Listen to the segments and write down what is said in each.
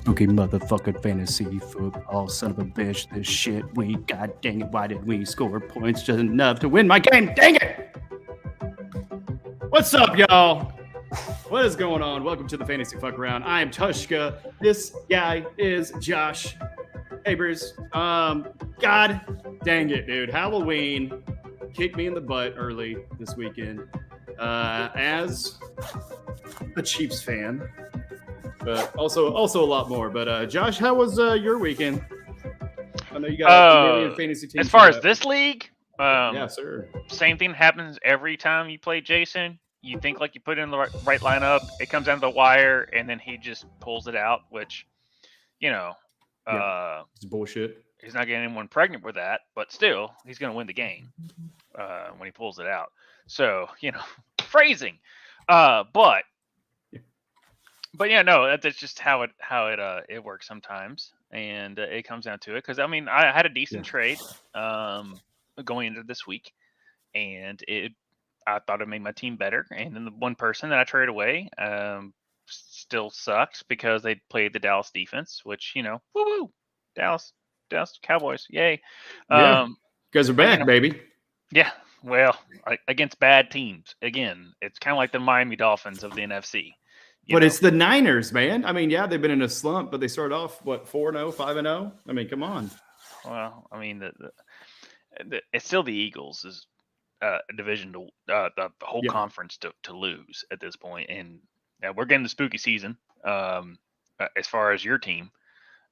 spooky motherfucking fantasy football, son of a bitch. This shit we got, dang it, why did we score points just enough to win my game? Dang it! What's up, y'all? What is going on? Welcome to the Fantasy Fuck Around. I am Tvshka. This guy is Josh. Hey, Bruce. God dang it, dude. Halloween kicked me in the butt early this weekend. As a Chiefs fan, but also a lot more. But Josh, how was your weekend? I know you got a million fantasy teams. As far as this league, yeah, sir. Same thing happens every time you play Jason. You think like you put in the right lineup, it comes down to the wire, and then he just pulls it out, which, it's bullshit. He's not getting anyone pregnant with that, but still, he's going to win the game when he pulls it out. So, phrasing. But yeah, no, that's just how it works sometimes, and it comes down to it. Because I had a decent trade going into this week, and I thought it made my team better. And then the one person that I traded away still sucks because they played the Dallas defense, which woo, Dallas Cowboys, yay! You guys are back, baby. Yeah, well, against bad teams. Again, it's kind of like the Miami Dolphins of the NFC. But it's the Niners, man. They've been in a slump, but they started off, 4-0, 5-0? Come on. Well, it's still the Eagles' division to the whole conference to lose at this point. And we're getting the spooky season as far as your team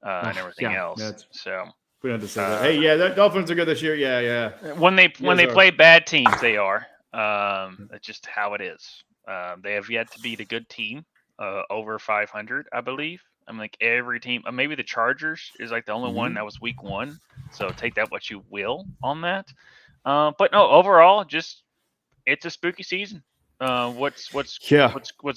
and everything else. So we don't have to say that. Hey, the Dolphins are good this year. Yeah. When they play bad teams, they are. That's just how it is. They have yet to beat a good team over 500, I believe. Like every team, maybe the Chargers is like the only one that was week 1. So take that what you will on that. But no, overall, just it's a spooky season. What's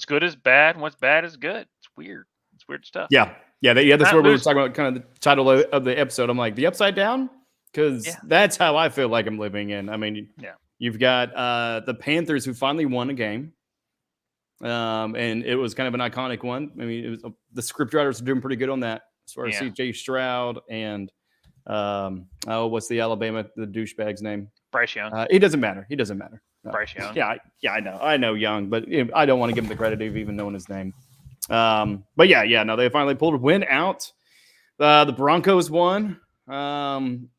good is bad, and what's bad is good. It's weird. It's weird stuff. Yeah. That's what we were talking about. Kind of the title of the episode. I'm like the upside down, because that's how I feel like I'm living in. You've got the Panthers who finally won a game. And it was kind of an iconic one. It was the script writers are doing pretty good on that as far as CJ Stroud and what's the douchebag's name? Bryce Young. It doesn't matter. Bryce Young. Yeah, I know Young, but I don't want to give him the credit of even knowing his name. But they finally pulled a win out. The Broncos won. Even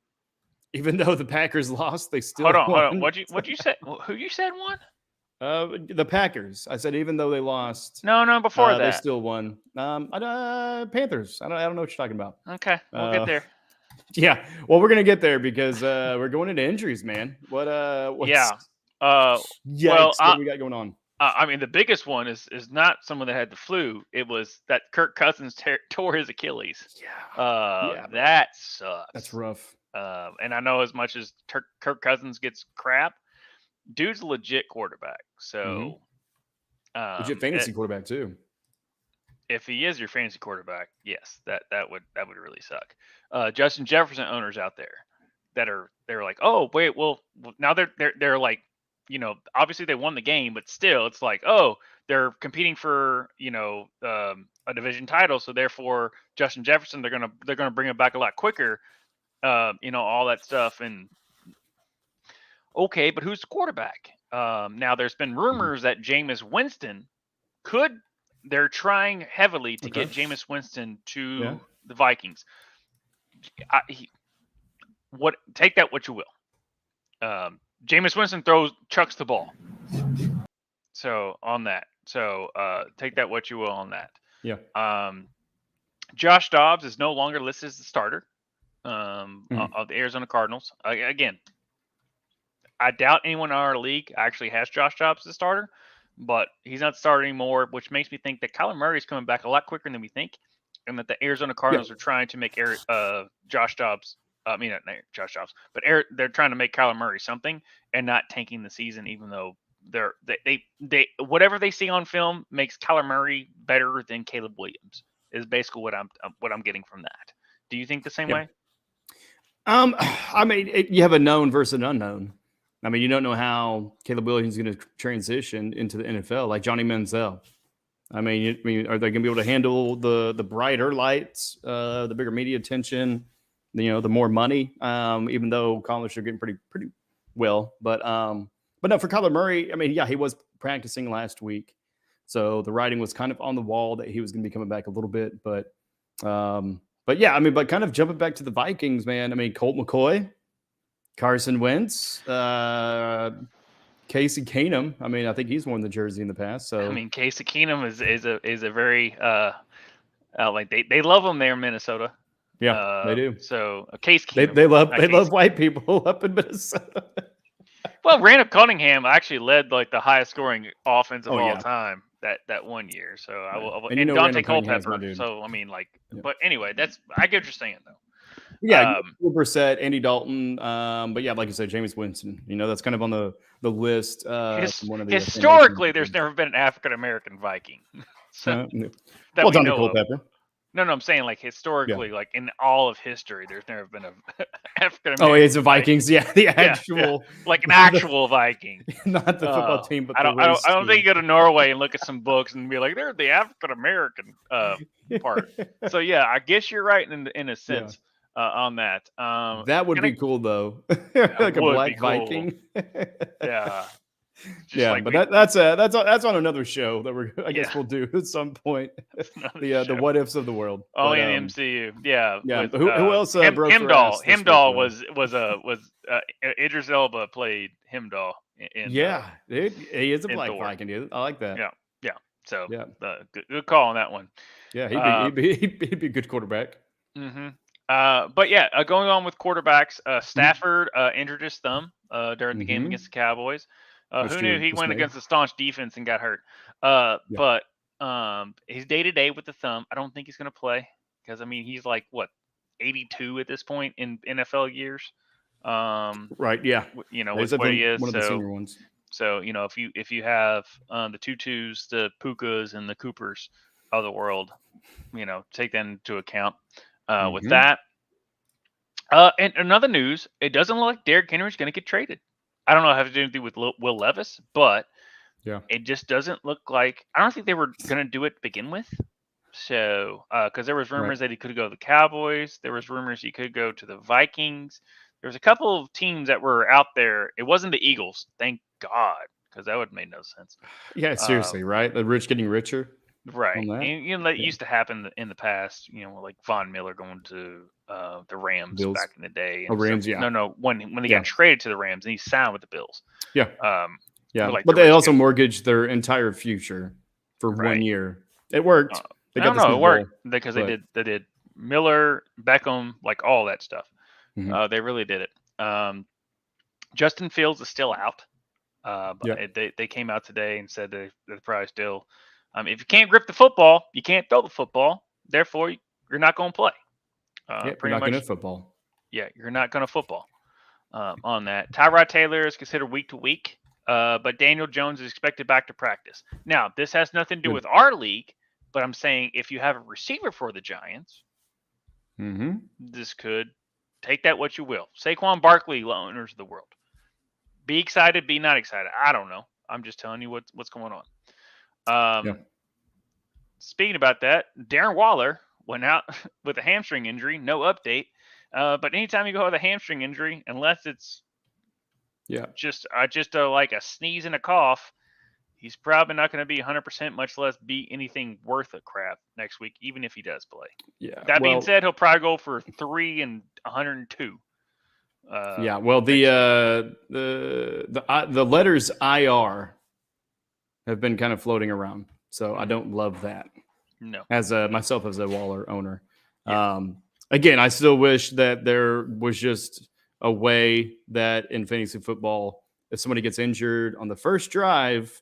though the Packers lost, they still hold on. What'd you say? Who you said won? The Packers. I said even though they lost. No, before that they still won. Panthers. I don't know what you're talking about. Okay, we'll get there. Yeah, well, we're gonna get there because we're going into injuries, man. What we got going on? The biggest one is not someone that had the flu. It was that Kirk Cousins tore his Achilles. That sucks. That's rough. And I know as much as Kirk Cousins gets crap, dude's a legit quarterback. So legit fantasy quarterback too. If he is your fantasy quarterback, yes, that would really suck. Justin Jefferson owners out there they're like, oh wait, well now they're like, obviously they won the game, but still it's like, oh, they're competing for a division title, so therefore Justin Jefferson they're gonna bring him back a lot quicker, all that stuff. And okay, but who's the quarterback? Now there's been rumors that Jameis Winston they're trying heavily to get Jameis Winston to the Vikings. Take that what you will. Jameis Winston chucks the ball. So on that. So take that what you will on that. Yeah. Josh Dobbs is no longer listed as the starter of the Arizona Cardinals. Again, I doubt anyone in our league actually has Josh Dobbs as a starter, but he's not starting anymore, which makes me think that Kyler Murray is coming back a lot quicker than we think, and that the Arizona Cardinals are trying to make Josh Dobbs. Not Josh Dobbs, but they're trying to make Kyler Murray something and not tanking the season, even though they whatever they see on film makes Kyler Murray better than Caleb Williams is basically what I'm getting from that. Do you think the same way? You have a known versus an unknown. You don't know how Caleb Williams is going to transition into the NFL, like Johnny Manziel. I mean, are they going to be able to handle the brighter lights, the bigger media attention, the more money? Even though college are getting pretty well, but no, for Kyler Murray, I mean, yeah, he was practicing last week, so the writing was kind of on the wall that he was going to be coming back a little bit, but yeah, I mean, but kind of jumping back to the Vikings, man. I mean, Colt McCoy, Carson Wentz, Casey Keenum. I mean, I think he's worn the jersey in the past. So I mean, Casey Keenum is a very like they love him there in Minnesota. Yeah, they do. So Case Keenum, they love white people up in Minnesota. Well, Randall Cunningham actually led like the highest scoring offense of all yeah. time that 1 year. So I will, and Dante Culpepper. So I mean, like, but anyway, I get what you're saying though. Yeah, Brissett, Andy Dalton, but yeah, like you said, Jameis Winston. That's kind of on the list. Historically, there's never been an African American Viking. So Dante Culpepper. No, I'm saying like historically, like in all of history, there's never been a African American. Oh, it's the Vikings, yeah, the actual, like an actual Viking, not the football team. But I don't think you go to Norway and look at some books and be like, they're the African American part. So yeah, I guess you're right in a sense on that. That would be cool though, like a black Viking. Yeah. But that's on another show that I guess we'll do at some point. The what ifs of the world. Only in MCU. Yeah. With, who else? Himdall was Idris Elba played Himdall. Dude, he is a black Viking, dude. I like that. Yeah. So good call on that one. Yeah, he'd be a good quarterback. Mm-hmm. But yeah, going on with quarterbacks, Stafford injured his thumb during the game against the Cowboys. Who knew he went against a staunch defense and got hurt? But he's day-to-day with the thumb. I don't think he's going to play because, I mean, he's like, 82 at this point in NFL years? Right, yeah. With what he is. One of the senior ones. So, if you have the Tutus, the Pukas, and the Coopers of the world, take that into account with that. And another news, it doesn't look like Derrick Henry's going to get traded. I don't know if it has to do anything with Will Levis, but it just doesn't look like. I don't think they were going to do it to begin with. So, because there was rumors that he could go to the Cowboys, there was rumors he could go to the Vikings. There was a couple of teams that were out there. It wasn't the Eagles, thank God, because that would have made no sense. Yeah, seriously, right? The rich getting richer. Right. And that used to happen in the past, like Von Miller going to the Rams Bills. Back in the day. And Rams, No, when they got traded to the Rams and he signed with the Bills. Yeah. But they also mortgaged their entire future for 1 year. It worked. It worked because they did Miller, Beckham, like all that stuff. They really did it. Justin Fields is still out. But they came out today and said they're probably still. If you can't grip the football, you can't throw the football. Therefore, you're not going to play. You're not going to football. Yeah, you're not going to football on that. Tyrod Taylor is considered week to week, but Daniel Jones is expected back to practice. Now, this has nothing to do with our league, but I'm saying if you have a receiver for the Giants, this could take that what you will. Saquon Barkley owners of the world. Be excited, be not excited. I don't know. I'm just telling you what's going on. Speaking about that, Darren Waller went out with a hamstring injury. No update. But anytime you go with a hamstring injury, unless it's just like a sneeze and a cough, he's probably not going to be 100%, much less be anything worth a crap next week, even if he does play. Yeah. That being said, he'll probably go for 3 and 102. Well, the letters IR have been kind of floating around, so I don't love that. No, as myself as a Waller owner, again, I still wish that there was just a way that in fantasy football, if somebody gets injured on the first drive,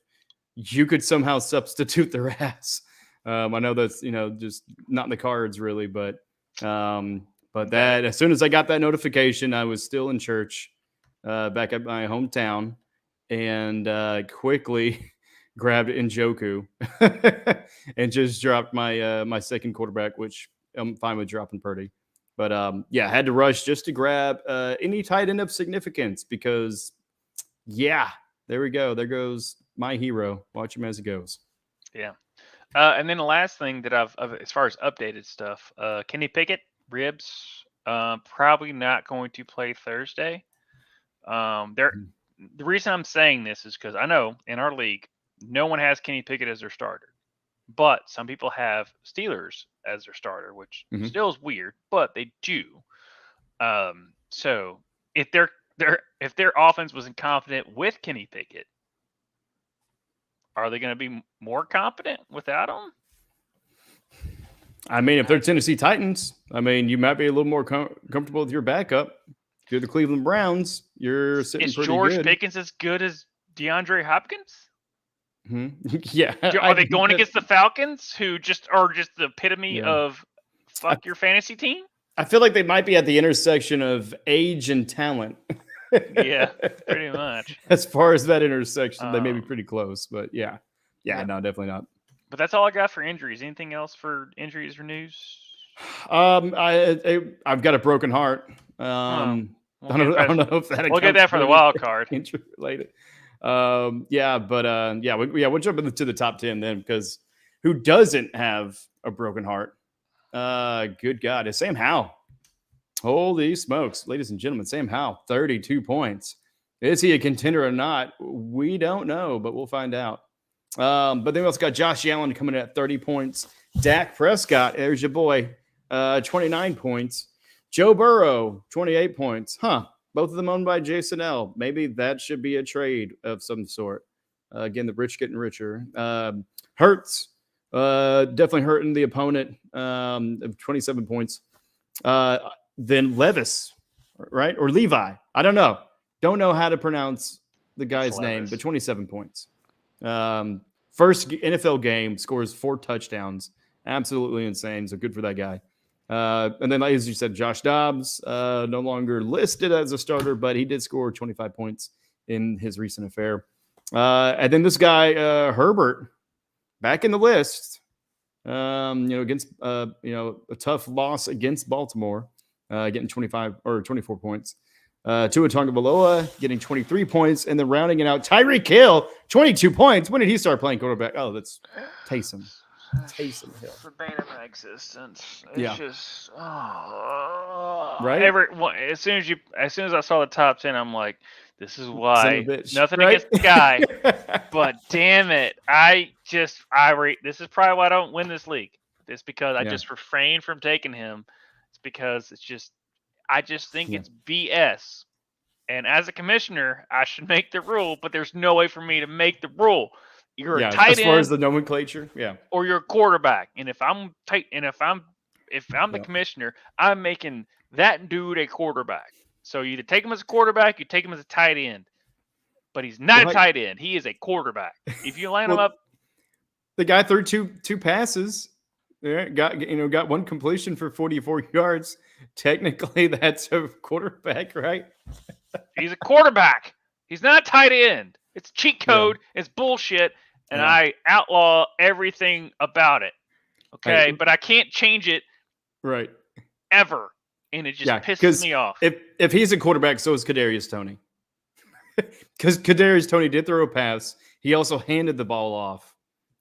you could somehow substitute their ass. I know that's just not in the cards really, but that as soon as I got that notification, I was still in church back at my hometown and quickly grabbed Njoku and just dropped my second quarterback, which I'm fine with dropping Purdy. But I had to rush just to grab any tight end of significance because, there we go. There goes my hero. Watch him as he goes. Yeah. And then the last thing that as far as updated stuff, Kenny Pickett, ribs, probably not going to play Thursday. The reason I'm saying this is because I know in our league, no one has Kenny Pickett as their starter, but some people have Steelers as their starter, which still is weird, but they do. So if their offense wasn't confident with Kenny Pickett, are they going to be more confident without him? I mean, if they're Tennessee Titans, I mean, you might be a little more comfortable with your backup. If you're the Cleveland Browns, you're sitting pretty good. Is George Pickens as good as DeAndre Hopkins? Yeah. Are they going against the Falcons, who are just the epitome of fuck your fantasy team? I feel like they might be at the intersection of age and talent. Yeah, pretty much. As far as that intersection, they may be pretty close, but yeah, no, definitely not. But that's all I got for injuries. Anything else for injuries or news? I've got a broken heart. I don't know if that. We'll get that for the wild card. Injury related. We'll jump into the top 10 then, because who doesn't have a broken heart? Good God, it's Sam Howell. Holy smokes, ladies and gentlemen, Sam Howell, 32 points. Is he a contender or not? We don't know, but we'll find out. But then we also got Josh Allen coming in at 30 points. Dak Prescott, there's your boy, 29 points. Joe Burrow, 28 points. Both of them owned by Jason L. Maybe that should be a trade of some sort. Again, the rich getting richer. Hurts, definitely hurting the opponent, of 27 points. Then Levis, right? Or Levi. I don't know. Don't know how to pronounce the guy's name, but 27 points. First NFL game, scores 4 touchdowns. Absolutely insane. So good for that guy. And then, as you said, Josh Dobbs, no longer listed as a starter, but he did score 25 points in his recent affair. And then this guy, Herbert, back in the list, against, a tough loss against Baltimore, getting 25 or 24 points. Tua Tagovailoa getting 23 points, and then rounding it out, Tyreek Hill, 22 points. When did he start playing quarterback? Oh, that's Taysom Hill. The bane of my existence. It's just right. As soon as I saw the top 10, I'm like, this is why. Nothing right? against the guy, but damn it, this is probably why I don't win this league. It's because I just refrain from taking him. It's because I just think it's BS. And as a commissioner, I should make the rule, but there's no way for me to make the rule. You're a tight end, as far as the nomenclature, or you're a quarterback. And if I'm the commissioner, I'm making that dude a quarterback. So you either take him as a quarterback, you take him as a tight end. But he's not a tight end. He is a quarterback. If you line him up, the guy threw two passes. Got one completion for 44 yards. Technically, that's a quarterback, right? He's a quarterback. He's not a tight end. It's cheat code. It's bullshit. And I outlaw everything about it. Okay, but I can't change it. Right. Ever, and it just pisses me off. If he's a quarterback, so is Kadarius Toney. Because Kadarius Toney did throw a pass. He also handed the ball off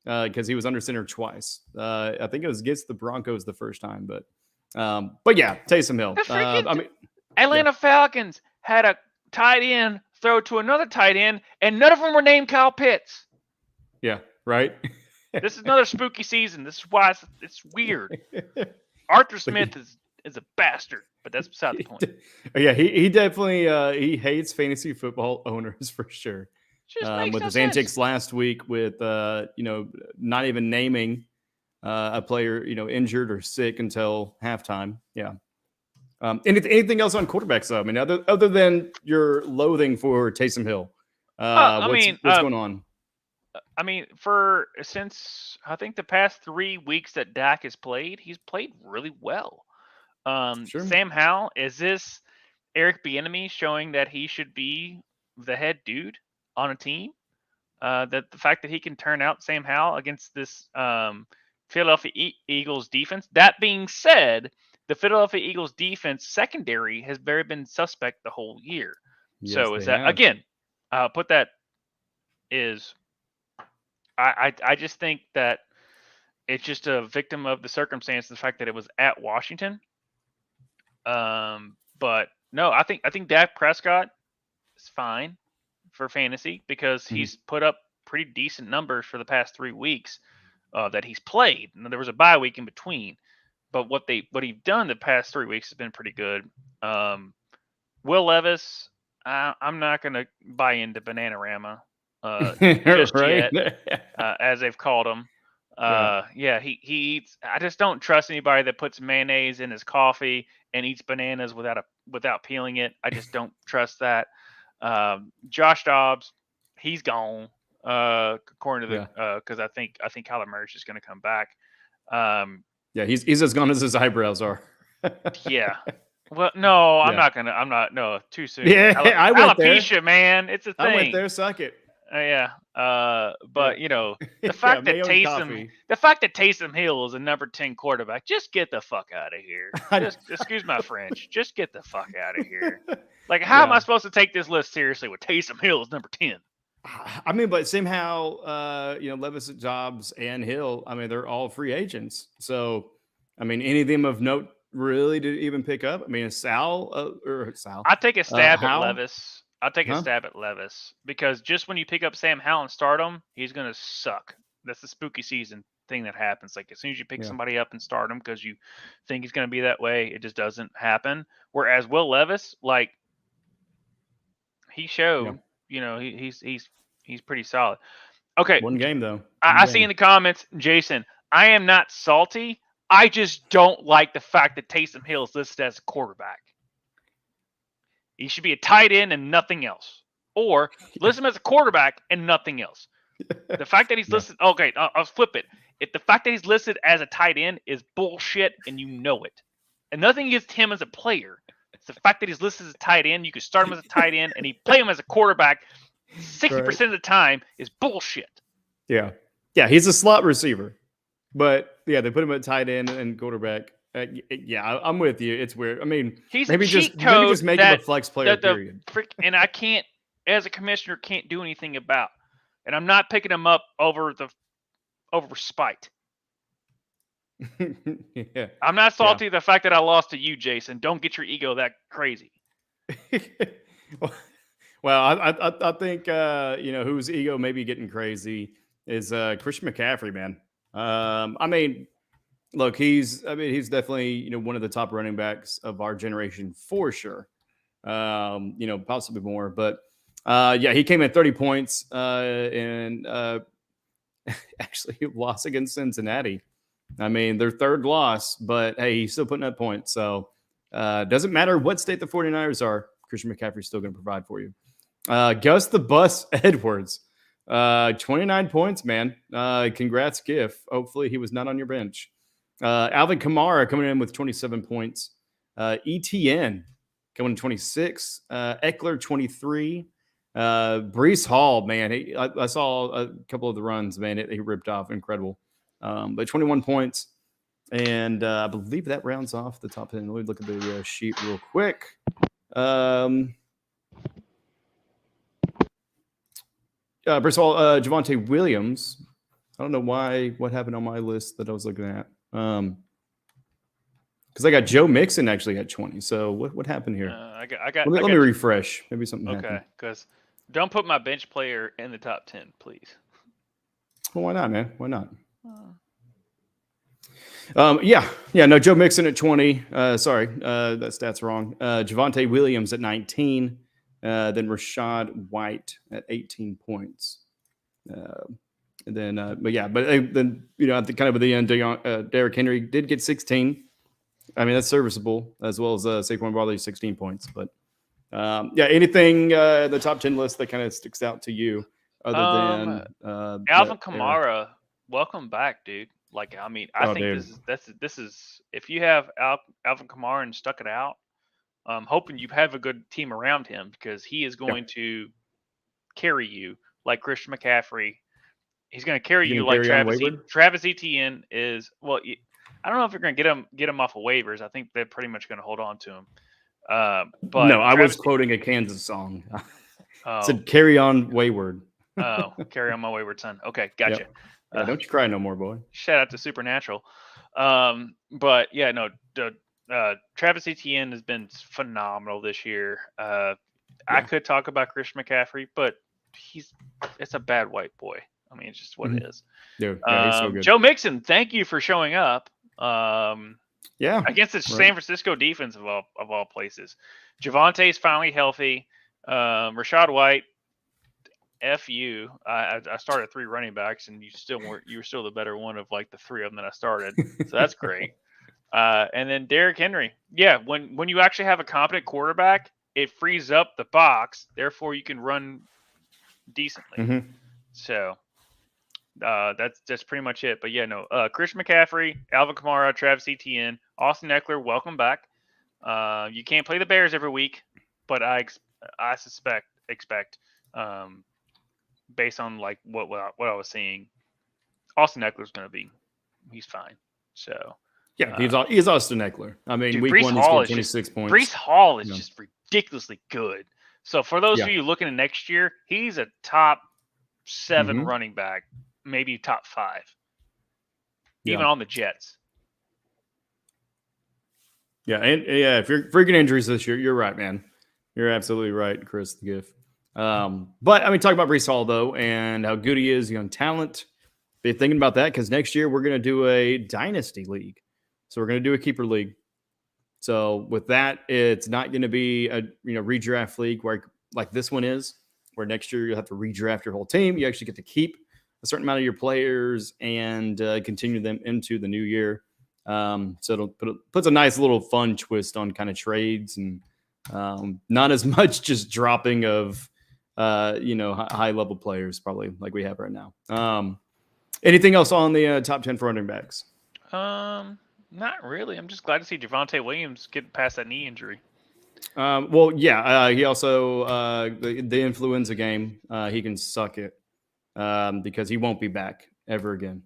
because he was under center twice. I think it was against the Broncos the first time, but Taysom Hill. Atlanta Falcons had a tight end throw to another tight end, and none of them were named Kyle Pitts. Yeah, right. This is another spooky season. This is why it's weird. Arthur Smith is a bastard, but that's beside the point. Yeah, he definitely he hates fantasy football owners for sure. With his antics last week with not even naming a player injured or sick until halftime. Yeah. Anything else on quarterbacks though? I mean, other than your loathing for Taysom Hill, what's going on? I mean, since I think the past 3 weeks that Dak has played, he's played really well. Sure. Sam Howell, is this Eric Bieniemy showing that he should be the head dude on a team? That the fact that he can turn out Sam Howell against this Philadelphia Eagles defense. That being said, the Philadelphia Eagles defense secondary has been suspect the whole year. Yes, so is that again? I just think that it's just a victim of the circumstance, the fact that it was at Washington. But no, I think Dak Prescott is fine for fantasy because he's put up pretty decent numbers for the past 3 weeks that he's played. And there was a bye week in between, but what he's done the past 3 weeks has been pretty good. Will Levis, I'm not gonna buy into Bananarama just Right? yet, as they've called him. He eats. I just don't trust anybody that puts mayonnaise in his coffee and eats bananas without peeling it. I just don't trust that. Josh Dobbs, he's gone. According to the because I think Kyler Murray's just going to come back. Yeah, he's as gone as his eyebrows are. Yeah. Well, no, I'm not gonna. I'm not. No, too soon. Yeah, I went there. Alopecia, man, it's a thing. I went there. Suck it. Yeah. But you know, the fact that Taysom Hill is a number 10 quarterback, just get the fuck out of here. Just excuse my French. Just get the fuck out of here. Like, how am I supposed to take this list seriously with Taysom Hill as number 10? I mean, but somehow, Levis, Dobbs, and Hill, I mean, they're all free agents. So, I mean, any of them of note really to even pick up? I mean, Sal. I take a stab at Levis. I'll take a stab at Levis because just when you pick up Sam Howell and start him, he's going to suck. That's the spooky season thing that happens. Like, as soon as you pick somebody up and start him because you think he's going to be that way, it just doesn't happen. Whereas Will Levis, like, he showed, he's pretty solid. Okay. One game, though. I see in the comments, Jason, I am not salty. I just don't like the fact that Taysom Hill is listed as a quarterback. He should be a tight end and nothing else. Or list him as a quarterback and nothing else. The fact that he's listed... Okay, I'll flip it. If the fact that he's listed as a tight end is bullshit and you know it. And nothing against him as a player. It's the fact that he's listed as a tight end. You can start him as a tight end and you play him as a quarterback 60% of the time is bullshit. Yeah. Yeah, he's a slot receiver. But, they put him at tight end and quarterback. I'm with you. It's weird. I mean, he's maybe just make him a flex player, period. And I can't, as a commissioner, can't do anything about. And I'm not picking him up over spite. I'm not salty the fact that I lost to you, Jason. Don't get your ego that crazy. Well, I think whose ego may be getting crazy is Christian McCaffrey, man. I mean, look, he's definitely one of the top running backs of our generation for sure. Possibly more, but he came in 30 points and actually lost against Cincinnati. I mean, their third loss, but hey, he's still putting up points. So doesn't matter what state the 49ers are, Christian McCaffrey's still going to provide for you. Gus the Bus Edwards, 29 points, man. Congrats, Giff. Hopefully he was not on your bench. Alvin Kamara coming in with 27 points. ETN coming in 26. Eckler 23. Breece Hall, man. I saw a couple of the runs, man. He ripped off. Incredible. But 21 points. And I believe that rounds off the top 10. Let me look at the sheet real quick. First of all, Javonte Williams. I don't know what happened on my list that I was looking at. Because I got Joe Mixon actually at 20. So what happened here? Let me refresh. Maybe something happened. Okay, because don't put my bench player in the top 10, please. Well, why not, man? Why not? No, Joe Mixon at 20. Sorry, that stat's wrong. Javonte Williams at 19. Then Rashad White at 18 points. Then at the end, Derrick Henry did get 16. I mean, that's serviceable, as well as Saquon Barkley, 16 points. But anything the top 10 list that kind of sticks out to you other than Alvin Kamara? Welcome back, dude. Like, I mean, I think this is if you have Alvin Kamara and stuck it out, I'm hoping you have a good team around him because he is going to carry you like Christian McCaffrey. He's going to carry you like Travis Etienne is. Well, I don't know if you're going to get him off of waivers. I think they're pretty much going to hold on to him. But no, I was quoting a Kansas song. It said "Carry on, wayward." Oh, carry on, my wayward son. Okay, gotcha. don't you cry no more, boy. Shout out to Supernatural. But yeah, no, Travis Etienne has been phenomenal this year. I could talk about Christian McCaffrey, but it's a bad white boy. I mean, it's just what it is. Dude, yeah, he's so good. Joe Mixon, thank you for showing up. Yeah, against the San Francisco defense of all places. Javante's finally healthy. Rashad White, F you. I started 3 running backs, and you were still the better one of like the 3 of them that I started. So that's great. And then Derrick Henry. Yeah, when you actually have a competent quarterback, it frees up the box. Therefore, you can run decently. Mm-hmm. So that's pretty much it. But yeah, no. Christian McCaffrey, Alvin Kamara, Travis Etienne, Austin Eckler, welcome back. You can't play the Bears every week, but I expect based on like what I was seeing, Austin Eckler's going to be, he's fine. So yeah, he's Austin Eckler. I mean, dude, week Breece 1 he Hall scored 26 points. Breece Hall is just ridiculously good. So for those of you looking at next year, he's a top 7 running back, maybe top 5, even on the Jets. Yeah, and if you're freaking injuries this year, you're right, man. You're absolutely right, Chris the Giff. But I mean, talk about Breece Hall though, and how good he is, young talent. Be thinking about that because next year we're going to do a dynasty league, so we're going to do a keeper league. So with that, it's not going to be a redraft league where like this one is, where next year you'll have to redraft your whole team. You actually get to keep a certain amount of your players and continue them into the new year. So it'll puts a nice little fun twist on kind of trades and not as much just dropping of high level players probably like we have right now. Anything else on the top 10 for running backs? Not really. I'm just glad to see Javonte Williams get past that knee injury. He also the influenza game. He can suck it because he won't be back ever again.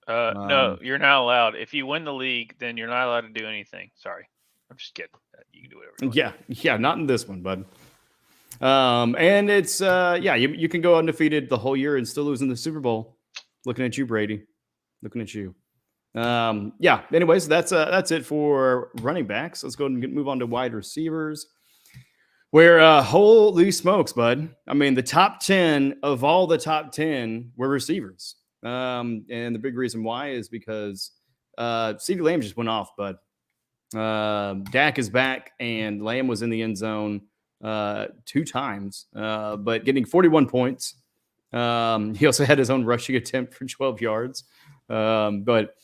No, you're not allowed. If you win the league, then you're not allowed to do anything. Sorry, I'm just kidding. You can do whatever you want. Yeah, not in this one, bud. And it's you can go undefeated the whole year and still lose in the Super Bowl. Looking at you, Brady. Looking at you. Anyways, that's it for running backs. Let's go ahead and move on to wide receivers. Where holy smokes, bud. I mean, the top 10 of all the top 10 were receivers. And the big reason why is because CeeDee Lamb just went off, bud. Dak is back, and Lamb was in the end zone 2 times, but getting 41 points. He also had his own rushing attempt for 12 yards. But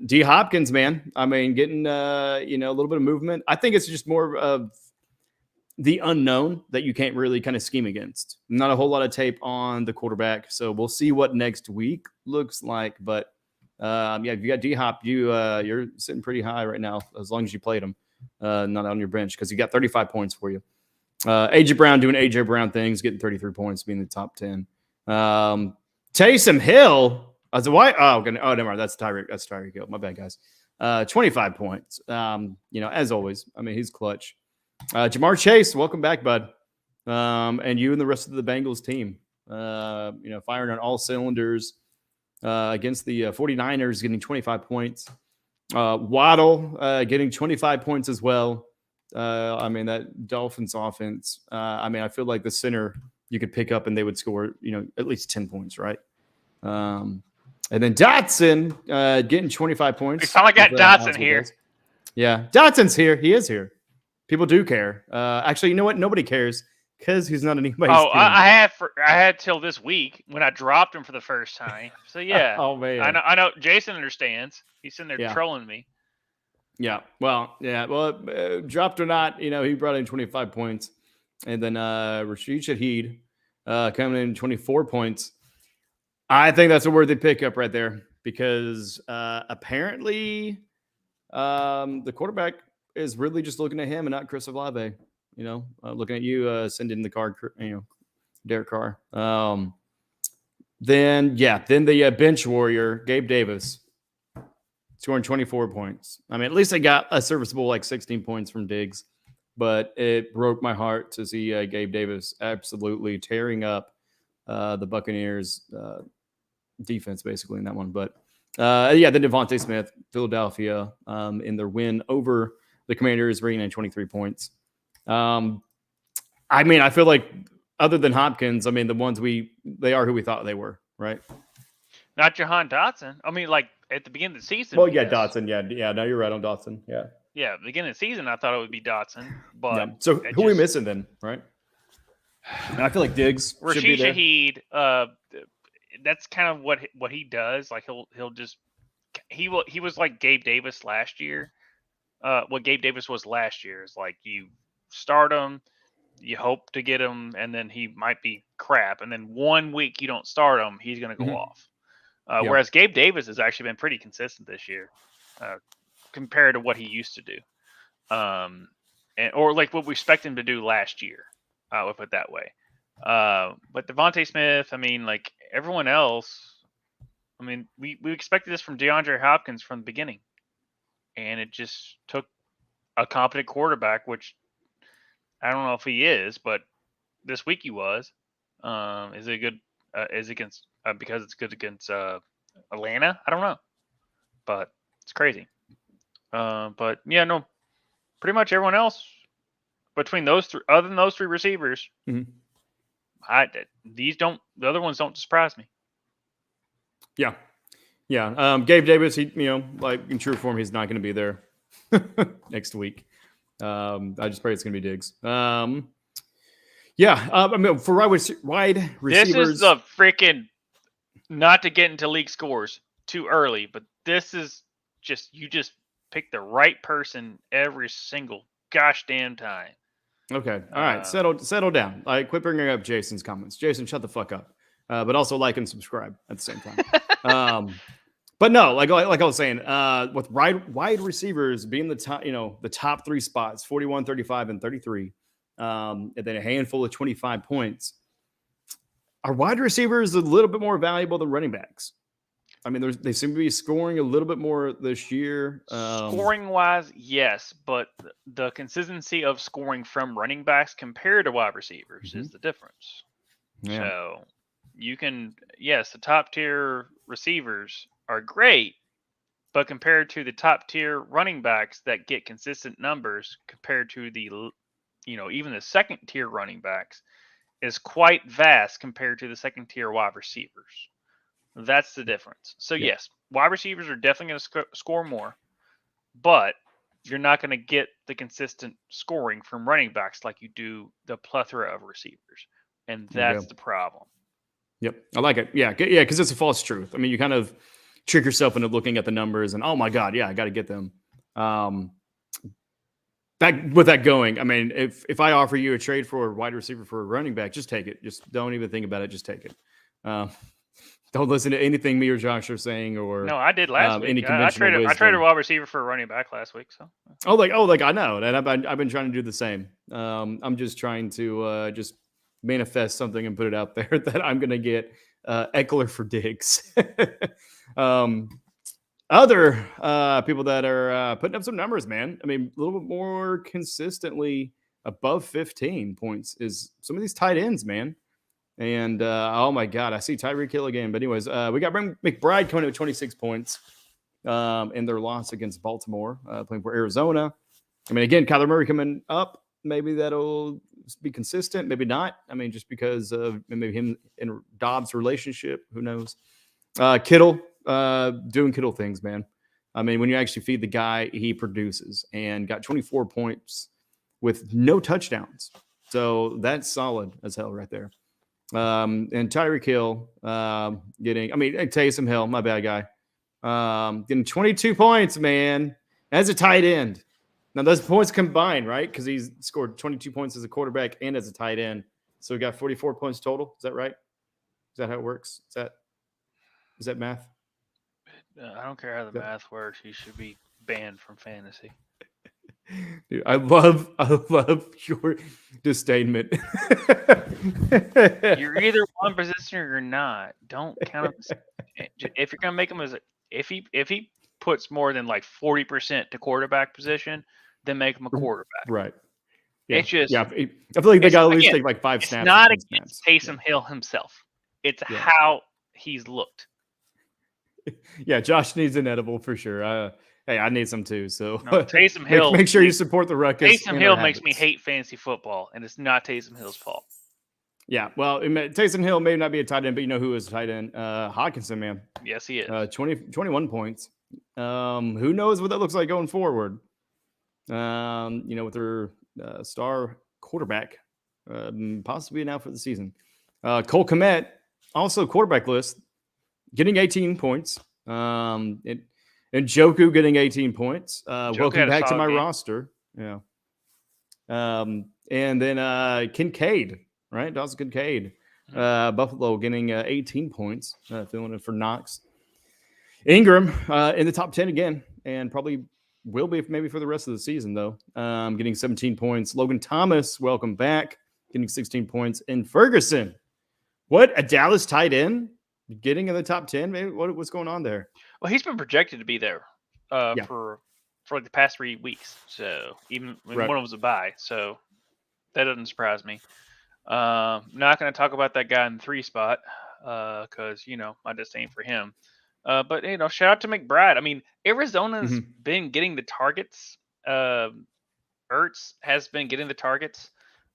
D Hopkins, man, I mean, getting a little bit of movement. I think it's just more of the unknown that you can't really kind of scheme against. Not a whole lot of tape on the quarterback, so we'll see what next week looks like. But if you got D Hop, you're sitting pretty high right now as long as you played him, not on your bench because he got 35 points for you. AJ Brown doing AJ Brown things, getting 33 points, being in the top 10. Taysom Hill. Never mind. That's Tyreek Hill. My bad, guys. 25 points. As always, I mean, he's clutch. Jamar Chase, welcome back, bud. And you and the rest of the Bengals team, firing on all cylinders against the 49ers, getting 25 points. Waddle getting 25 points as well. I mean, that Dolphins offense, I feel like the center you could pick up and they would score, at least 10 points, right? And then Dotson getting 25 points. We finally got Dotson here. Guys. Yeah, Dotson's here. He is here. People do care. Actually, you know what? Nobody cares because he's not anybody's team. I had till this week when I dropped him for the first time. So yeah. Oh man. I know. Jason understands. He's sitting there trolling me. Yeah. Well, dropped or not, he brought in 25 points, and then Rashid Shaheed coming in 24 points. I think that's a worthy pickup right there because apparently the quarterback is really just looking at him and not Chris Olave. Looking at you sending the card, Derek Carr. Then the bench warrior, Gabe Davis, scoring 24 points. I mean, at least I got a serviceable 16 points from Diggs, but it broke my heart to see Gabe Davis absolutely tearing up the Buccaneers defense basically in that one. But yeah, then Devontae Smith, Philadelphia, in their win over the Commanders, bringing in 23 points. I mean, I feel like other than Hopkins, I mean, they are who we thought they were, right? Not Jahan Dotson. I mean, like at the beginning of the season. Well, yeah, Dotson. Yeah. No, you're right on Dotson. Yeah. Yeah, beginning of the season, I thought it would be Dotson, but yeah. So who are we missing then, right? And I feel like Diggs should be there. Shaheed, that's kind of what he does. Like he was like Gabe Davis last year. What Gabe Davis was last year is like you start him, you hope to get him, and then he might be crap, and then 1 week you don't start him, he's going to go off. Whereas Gabe Davis has actually been pretty consistent this year, compared to what he used to do, or like what we expect him to do last year. We'll put it that way. But Devontae Smith, I mean, like everyone else, I mean, we expected this from DeAndre Hopkins from the beginning, and it just took a competent quarterback, which I don't know if he is, but this week he was. Is it good? Is it against because it's good against Atlanta? I don't know, but it's crazy. But yeah, no, pretty much everyone else between those three, other than those three receivers, the other ones don't surprise me. Yeah. Gabe Davis, he, like in true form, he's not going to be there next week. I just pray it's going to be Diggs. I mean, for wide receivers, this is a freaking not to get into league scores too early, but this is you just pick the right person every single gosh damn time. Okay, all right, settle down. Quit bringing up Jason's comments. Jason, shut the fuck up. But also like and subscribe at the same time. But no, like I was saying, with wide receivers being the top, the top three spots, 41, 35, and 33, and then a handful of 25 points. Are wide receivers a little bit more valuable than running backs? I mean, they seem to be scoring a little bit more this year. Scoring-wise, yes, but the consistency of scoring from running backs compared to wide receivers is the difference. Yeah. So you can, the top-tier receivers are great, but compared to the top-tier running backs that get consistent numbers compared to the, even the second-tier running backs is quite vast compared to the second-tier wide receivers. That's the difference. So, yes, wide receivers are definitely going to score more, but you're not going to get the consistent scoring from running backs like you do the plethora of receivers. And that's the problem. Yep. I like it. Yeah, because it's a false truth. I mean, you kind of trick yourself into looking at the numbers and, oh, my God, I got to get them. With that going, I mean, if I offer you a trade for a wide receiver for a running back, just take it. Just don't even think about it. Just take it. Don't listen to anything me or Josh are saying, or no, I did last week. I traded a wide receiver for a running back last week. So I know, and I've been trying to do the same. I'm just trying to just manifest something and put it out there that I'm going to get Eckler for Diggs. Other people that are putting up some numbers, man. I mean, a little bit more consistently above 15 points is some of these tight ends, man. And, oh, my God, I see Tyreek Hill again. But anyways, we got McBride coming in with 26 points in their loss against Baltimore, playing for Arizona. I mean, again, Kyler Murray coming up. Maybe that'll be consistent. Maybe not. I mean, just because of maybe him and Dobbs' relationship. Who knows? Kittle doing Kittle things, man. I mean, when you actually feed the guy, he produces, and got 24 points with no touchdowns. So that's solid as hell right there. And Tyreek Hill Taysom Hill, my bad guy, getting 22 points, man, as a tight end. Now, those points combined, right? Because he's scored 22 points as a quarterback and as a tight end. So we got 44 points total. Is that right? Is that how it works? Is that math? I don't care how the math works. You should be banned from fantasy. Dude, I love your disdainment. You're either one position or you're not. Don't count him. If you're gonna make him if he puts more than like 40% to quarterback position, then make him a quarterback. Right. Yeah. It's just I feel like they got at least take like 5 snaps. It's not against Taysom Hill himself. It's how he's looked. Yeah, Josh needs an edible for sure. Hey, I need some too. So No, Taysom Hill. make sure you support the Ruckus. Taysom Hill makes me hate fantasy football, and it's not Taysom Hill's fault. Yeah, well, Taysom Hill may not be a tight end, but you know who is a tight end? Hawkinson, man. Yes, he is. 21 points. Who knows what that looks like going forward? With their star quarterback, possibly now for the season. Cole Kmet, also quarterback list, getting 18 points. And Joku getting 18 points. Welcome back to my roster. Yeah. And then Kincaid, right? Dawson Kincaid. Buffalo getting 18 points, filling in for Knox. Ingram in the top 10 again, and probably will be maybe for the rest of the season, though. Getting 17 points. Logan Thomas, welcome back, getting 16 points. And Ferguson, what, a Dallas tight end getting in the top 10? Maybe what's going on there? Well, he's been projected to be there for the past 3 weeks. So even when one of them was a bye, so that doesn't surprise me. Not going to talk about that guy in the 3 spot because my disdain for him. But shout out to McBride. I mean, Arizona's been getting the targets. Ertz has been getting the targets.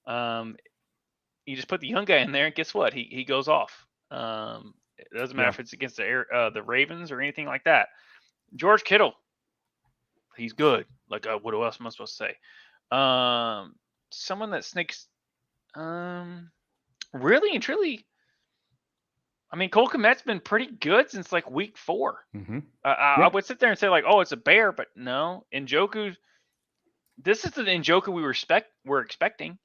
You just put the young guy in there, and guess what? He goes off. It doesn't matter if it's against the Ravens or anything like that. George Kittle, he's good. Like, what else am I supposed to say? Someone that sneaks. Really and truly. I mean, Cole Kmet's been pretty good since like week 4. I would sit there and say like, oh, it's a bear, but no. Njoku, this is the Njoku we were expecting,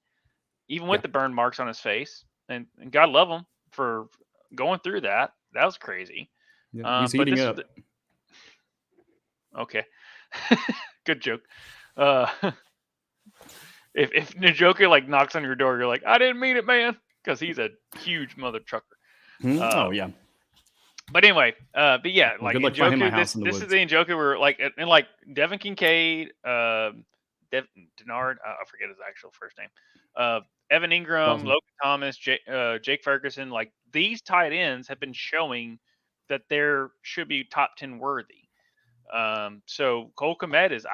even with the burn marks on his face. And God love him for going through that. That was crazy. Yeah, he's heating up. Okay. Good joke. If Njoku like knocks on your door, you're like, I didn't mean it, man, because he's a huge mother trucker. But anyway, but yeah, like Njoku, this is the Njoku where like and like Devin Kincaid, Denard, I forget his actual first name, Evan Ingram, Logan Thomas, Jake Ferguson, like these tight ends have been showing that there should be top 10 worthy. So Cole Kmet is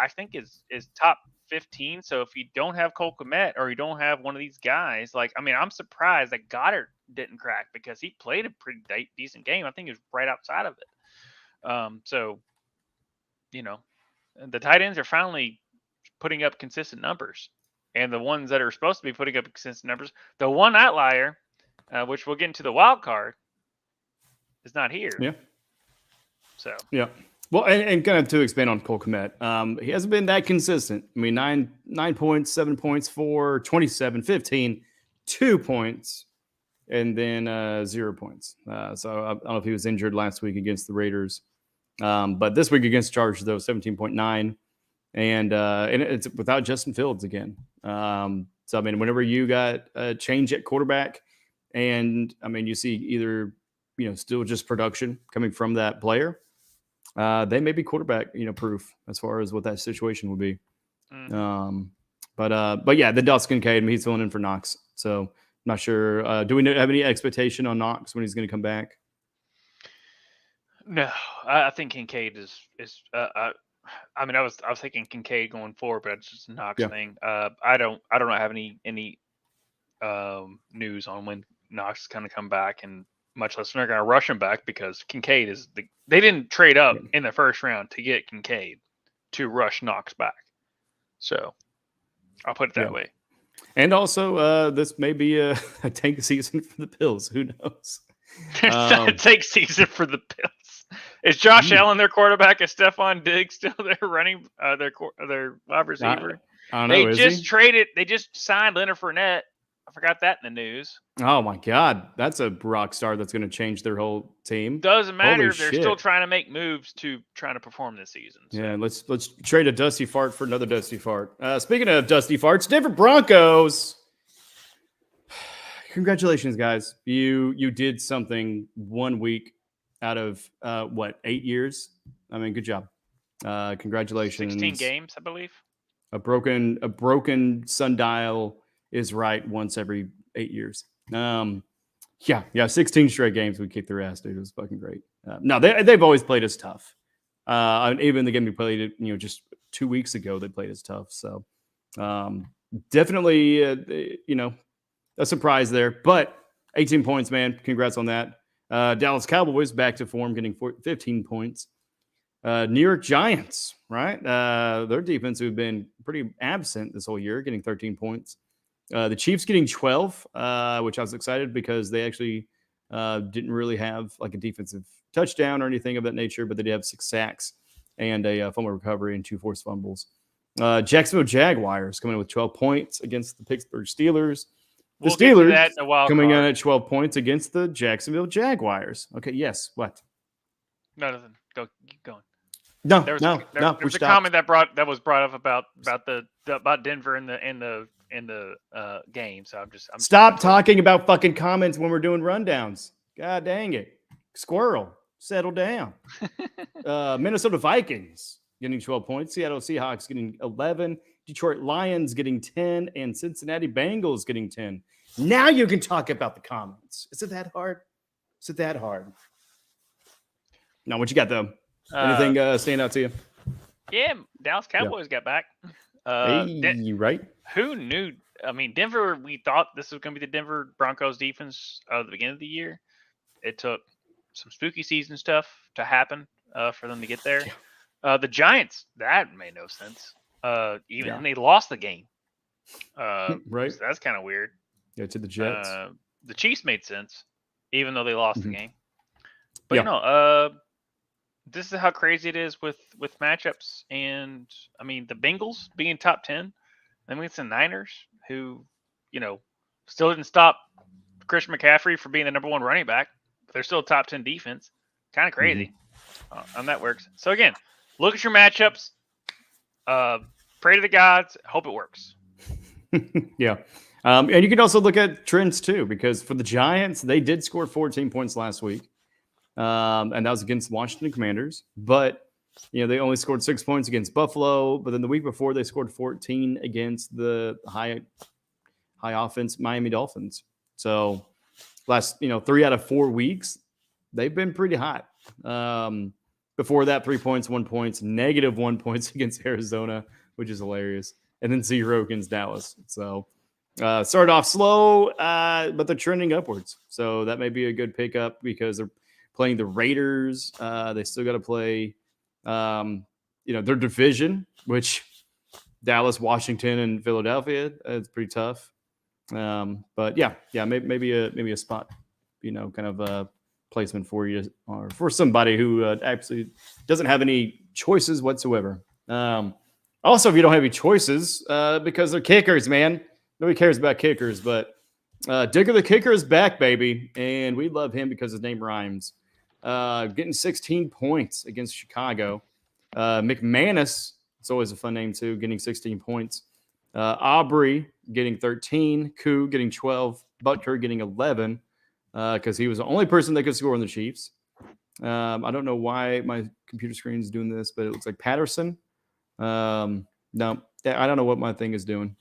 top 15. So if you don't have Cole Kmet or you don't have one of these guys, like, I mean, I'm surprised that Goddard didn't crack because he played a pretty decent game. I think he was right outside of it. So, the tight ends are finally putting up consistent numbers, and the ones that are supposed to be putting up consistent numbers, the one outlier, which we'll get into the wild card, is not here. Yeah. So. Yeah. Well, and kind of to expand on Cole Kmet, he hasn't been that consistent. I mean, 9 points, 7 points, 4, 27, 15, 2 points, and then 0 points. So I don't know if he was injured last week against the Raiders. But this week against Chargers, though, 17.9. And it's without Justin Fields again. So, I mean, whenever you got a change at quarterback and, I mean, you see either, still just production coming from that player, they may be quarterback, proof as far as what that situation would be. But yeah, the Dawson Kincaid, he's filling in for Knox. So I'm not sure. Do we have any expectation on Knox when he's going to come back? No, I think Kincaid is. I mean, I was thinking Kincaid going forward, but it's just a Knox thing. I don't have any news on when Knox is going to come back, and much less they're going to rush him back because Kincaid is they didn't trade up in the first round to get Kincaid to rush Knox back. So I'll put it that way. And also, this may be a tank season for the Bills. Who knows? It's not a tank season for the Bills. Is Josh Allen their quarterback? Is Stephon Diggs still their running their wide receiver? I don't know. They just signed Leonard Fournette. I forgot that in the news. Oh my God, that's a rock star that's going to change their whole team. Doesn't matter if they're still trying to make moves to trying to perform this season. So. Yeah, let's trade a dusty fart for another dusty fart. Speaking of dusty farts, Denver Broncos. Congratulations, guys! You did something 1 week out of 8 years? I mean, good job. Congratulations. 16 games, I believe. A broken sundial is right once every 8 years. 16 straight games we kicked their ass, dude. It was fucking great. No, they've always played us tough. Even the game we played, just 2 weeks ago, they played us tough. So definitely, a surprise there. But 18 points, man. Congrats on that. Dallas Cowboys back to form, getting 15 points. New York Giants, right? Their defense who've been pretty absent this whole year, getting 13 points. The Chiefs getting 12, which I was excited because they actually didn't really have like a defensive touchdown or anything of that nature, but they did have 6 sacks and a fumble recovery and 2 forced fumbles. Jacksonville Jaguars coming in with 12 points against the Pittsburgh Steelers. The Steelers coming in at 12 points against the Jacksonville Jaguars. Okay, yes. What? No, nothing. Keep going. No, there was a comment that was brought up about Denver in the game. So I'm stop talking about fucking comments when we're doing rundowns. God dang it, squirrel, settle down. Minnesota Vikings getting 12 points. Seattle Seahawks getting 11. Detroit Lions getting 10, and Cincinnati Bengals getting 10. Now you can talk about the comments. Is it that hard? Is it that hard? No, what you got though? Anything stand out to you? Yeah, Dallas Cowboys got back. Right? Who knew? I mean, Denver, we thought this was going to be the Denver Broncos defense at the beginning of the year. It took some spooky season stuff to happen for them to get there. The Giants, that made no sense. Even they lost the game. Right. So that's kind of weird. Yeah, to the Jets. The Chiefs made sense, even though they lost the game. But this is how crazy it is with matchups. And I mean, the Bengals being top 10. Then we get the Niners, who still didn't stop Christian McCaffrey from being the number 1 running back. But they're still a top 10 defense. Kind of crazy. On that works. So again, look at your matchups. Pray to the gods. Hope it works. Yeah. And you can also look at trends too, because for the Giants, they did score 14 points last week. And that was against Washington Commanders. But, they only scored 6 points against Buffalo. But then the week before, they scored 14 against the high offense Miami Dolphins. So last, 3 out of 4 weeks, they've been pretty hot. Before that, 3 points, 1 point, -1 points against Arizona, which is hilarious. And then 0 against Dallas. So started off slow, but they're trending upwards. So that may be a good pickup because they're playing the Raiders. They still got to play, their division, which Dallas, Washington, and Philadelphia. It's pretty tough. But maybe a spot, kind of a placement for you or for somebody who actually doesn't have any choices whatsoever. Also, if you don't have any choices, because they're kickers, man. Nobody cares about kickers, but Digger the kicker is back, baby, and we love him because his name rhymes. Getting 16 points against Chicago. McManus, it's always a fun name too, getting 16 points. Aubrey getting 13. Koo getting 12. Butker getting 11 because he was the only person that could score on the Chiefs. I don't know why my computer screen is doing this, but it looks like Patterson. No, I don't know what my thing is doing.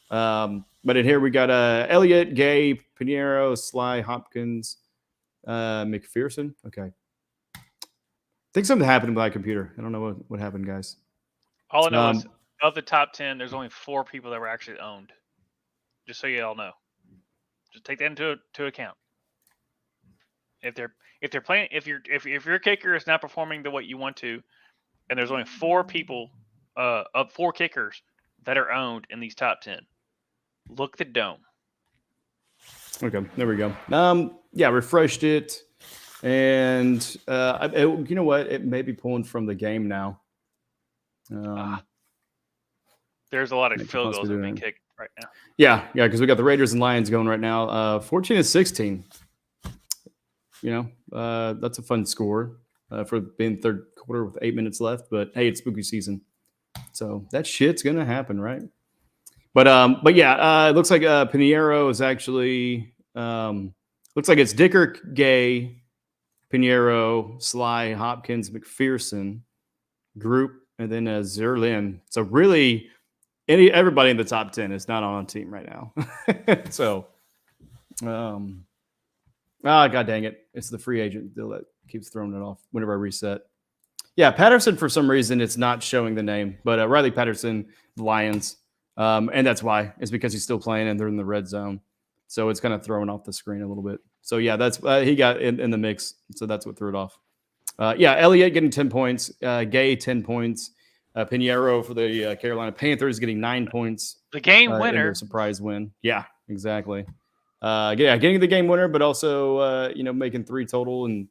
But in here we got Elliott, Gay, Pinheiro, Sly, Hopkins, McPherson. Okay. I think something happened with my computer. I don't know what happened, guys. All I know is of the top 10, there's only 4 people that were actually owned. Just so you all know. Just take that into account. If they're playing, if your kicker is not performing the way you want to, and there's only 4 people of 4 kickers that are owned in these top 10, look the dome. Okay, there we go. Refreshed it, and you know what? It may be pulling from the game now. There's a lot of field goals that are being kicked right now. Yeah, because we got the Raiders and Lions going right now. 14-16. That's a fun score for being third quarter with 8 minutes left. But hey, it's spooky season, so that shit's gonna happen, right? But it looks like Pinheiro is actually looks like it's Dicker, Gay, Pinheiro, Sly, Hopkins, McPherson group, and then Zerlin. So really, everybody in the top 10 is not on a team right now. So, god dang it, it's the free agent keeps throwing it off whenever I reset. Yeah, Patterson, for some reason, it's not showing the name, but Riley Patterson, the Lions. And that's why. It's because he's still playing and they're in the red zone. So it's kind of throwing off the screen a little bit. So, yeah, that's he got in the mix. So that's what threw it off. Yeah, Elliott getting 10 points. Gay, 10 points. Pinheiro for the Carolina Panthers getting 9 points. The game in winner. their surprise win. Yeah, exactly. Getting the game winner, but also, making 3 total and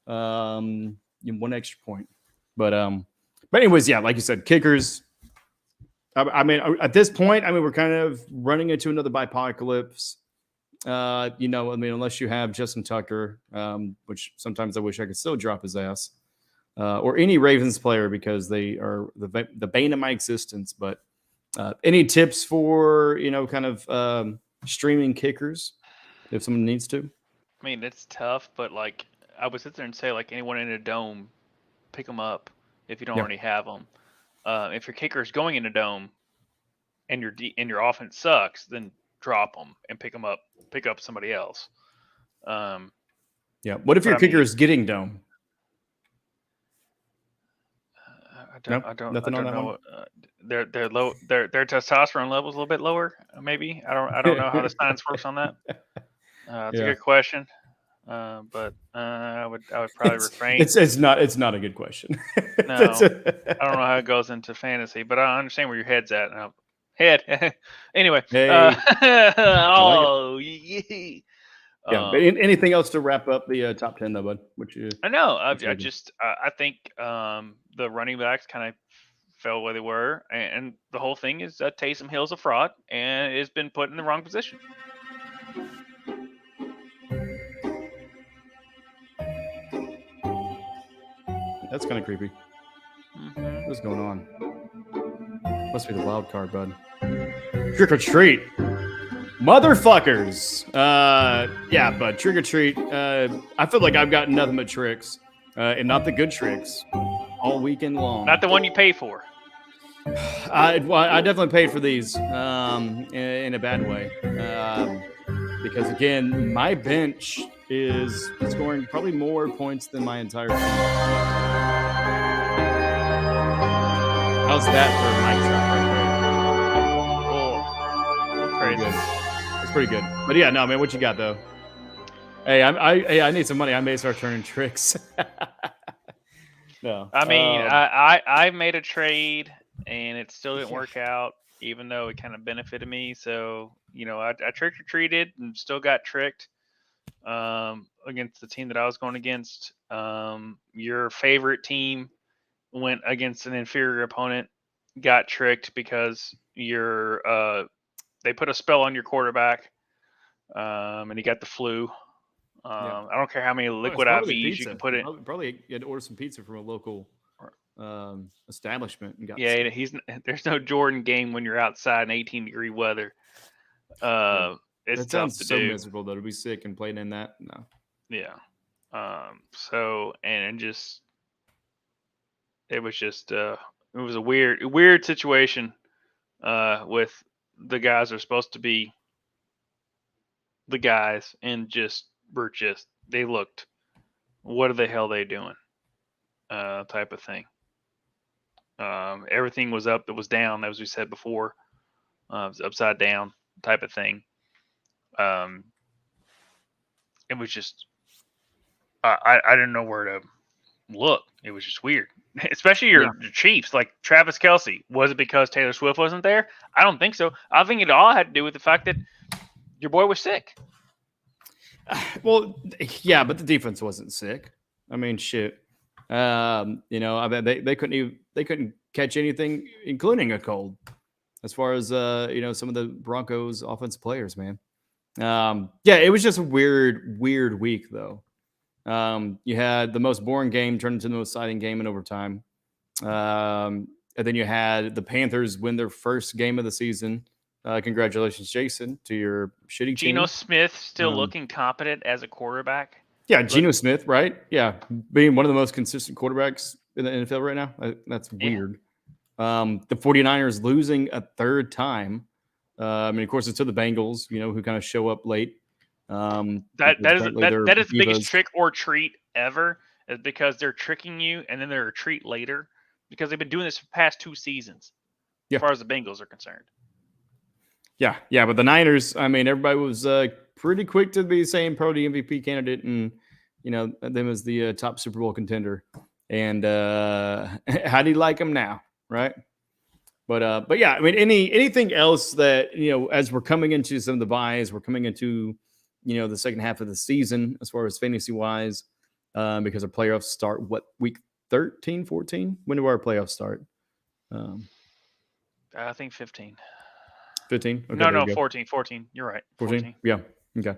1 extra point. But anyways, yeah, like you said, kickers. I mean, at this point, we're kind of running into another bipocalypse. Unless you have Justin Tucker, which sometimes I wish I could still drop his ass, or any Ravens player because they are the bane of my existence. But any tips for streaming kickers if someone needs to? I mean, it's tough, but like I would sit there and say, like anyone in a dome, pick them up if you don't already have them. If your kicker is going in a dome and your offense sucks, then drop them and pick them up. Pick up somebody else. What if your kicker is getting dome? I don't know. Their testosterone level is a little bit lower. Maybe I don't know how the science works on that. It's a good question. But I would probably refrain. It's not a good question. No, I don't know how it goes into fantasy, but I understand where your head's at. Head. Anyway. Hey. Yeah. But anything else to wrap up the top 10 though, bud? I know. I think the running backs kind of fell where they were, and the whole thing is Taysom Hill's a fraud and has been put in the wrong position. That's kind of creepy. Mm-hmm. What's going on? Must be the wild card, bud. Trick or treat. Motherfuckers. But trick or treat. I feel like I've gotten nothing but tricks. And not the good tricks. All weekend long. Not the one you pay for. I definitely paid for these in a bad way. Because, again, my bench is scoring probably more points than my entire team. How's that for a mic drop right there? Crazy. Good. That's pretty good. But yeah, no, man, what you got though? Hey, I need some money. I may start turning tricks. No. I mean, I made a trade and it still didn't work out, even though it kind of benefited me. So, I trick or treated and still got tricked against the team that I was going against. Your favorite team went against an inferior opponent, got tricked because they put a spell on your quarterback, and he got the flu. I don't care how many liquid IVs you can put in. Probably you had to order some pizza from a local establishment. And got there's no Jordan game when you're outside in 18-degree weather. It's that sounds tough to so do. Miserable though to be sick and playing in that. No. Yeah. It was a weird situation with the guys that are supposed to be the guys and they looked, what the hell are they doing? Type of thing. Everything was up that was down, as we said before. It was upside down type of thing. It was just I didn't know where to look. It was just weird. Especially your Chiefs, like Travis Kelce. Was it because Taylor Swift wasn't there? I don't think so. I think it all had to do with the fact that your boy was sick. Well, yeah, but the defense wasn't sick. I mean, shit. I bet they couldn't catch anything, including a cold. As far as some of the Broncos offensive players, man. It was just a weird week though. You had the most boring game turned into the most exciting game in overtime. And then you had the Panthers win their first game of the season. Congratulations, Jason, to your shitty team. Geno Smith still looking competent as a quarterback. Yeah, Geno Smith, right? Yeah, being one of the most consistent quarterbacks in the NFL right now. That's weird. The 49ers losing a third time. Of course, it's to the Bengals, who kind of show up late. That is the biggest trick or treat ever. is because they're tricking you and then they retreat later because they've been doing this for the past 2 seasons as far as the Bengals are concerned. Yeah, but the Niners, I mean, everybody was pretty quick to be saying Purdy MVP candidate and, them as the top Super Bowl contender. And how do you like them now, right? But yeah, I mean, anything else that, as we're coming into some of the buys, we're coming into, the second half of the season as far as fantasy-wise, because our playoffs start, week 13, 14? When do our playoffs start? I think 15. 15? Okay, no, 14. You're right. 14. Yeah. Okay.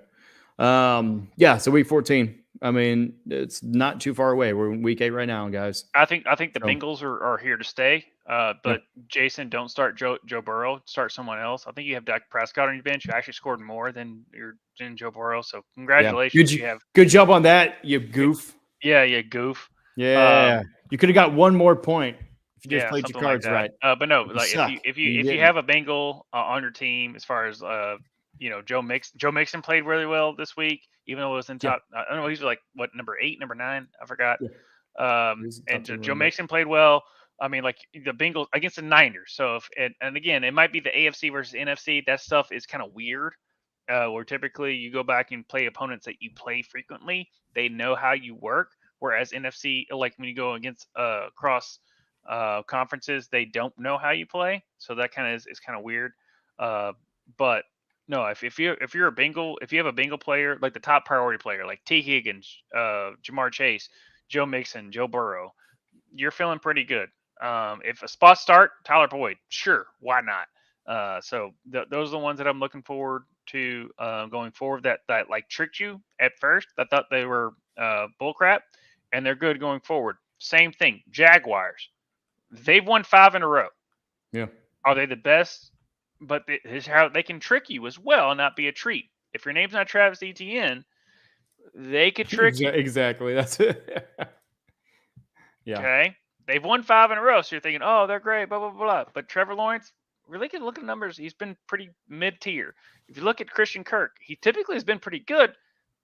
So week 14. I mean, it's not too far away. We're in week 8 right now, guys. I think the Bengals are here to stay. But Jason, don't start Joe Burrow. Start someone else. I think you have Dak Prescott on your bench who actually scored more than Joe Burrow. So congratulations. Good job on that, you goof. Yeah, goof. Yeah. You could have got one more point if you just played your cards right. But no, like if you have a Bengal on your team, as far as Joe Mixon played really well this week, even though it was in top. I don't know, he's like number 8, number 9, I forgot. Yeah. And Joe Mixon played well. I mean, like the Bengals against the Niners. So and again, it might be the AFC versus NFC. That stuff is kind of weird. Where typically you go back and play opponents that you play frequently. They know how you work. Whereas NFC, like when you go against cross conferences, they don't know how you play. So that kind of is kind of weird. But no, if you're a Bengal, if you have a Bengal player, like the top priority player, like T. Higgins, Jamar Chase, Joe Mixon, Joe Burrow, you're feeling pretty good. If a spot start, Tyler Boyd, sure, why not? So those are the ones that I'm looking forward to going forward. That like tricked you at first. I thought they were bullcrap, and they're good going forward. Same thing, Jaguars. They've won 5 in a row. Yeah. Are they the best? But this is how they can trick you as well and not be a treat. If your name's not Travis Etienne, they could trick you. Exactly. That's it. Yeah. Okay. They've won 5 in a row, so you're thinking, oh, they're great, blah, blah, blah. But Trevor Lawrence, really good look at numbers. He's been pretty mid-tier. If you look at Christian Kirk, he typically has been pretty good,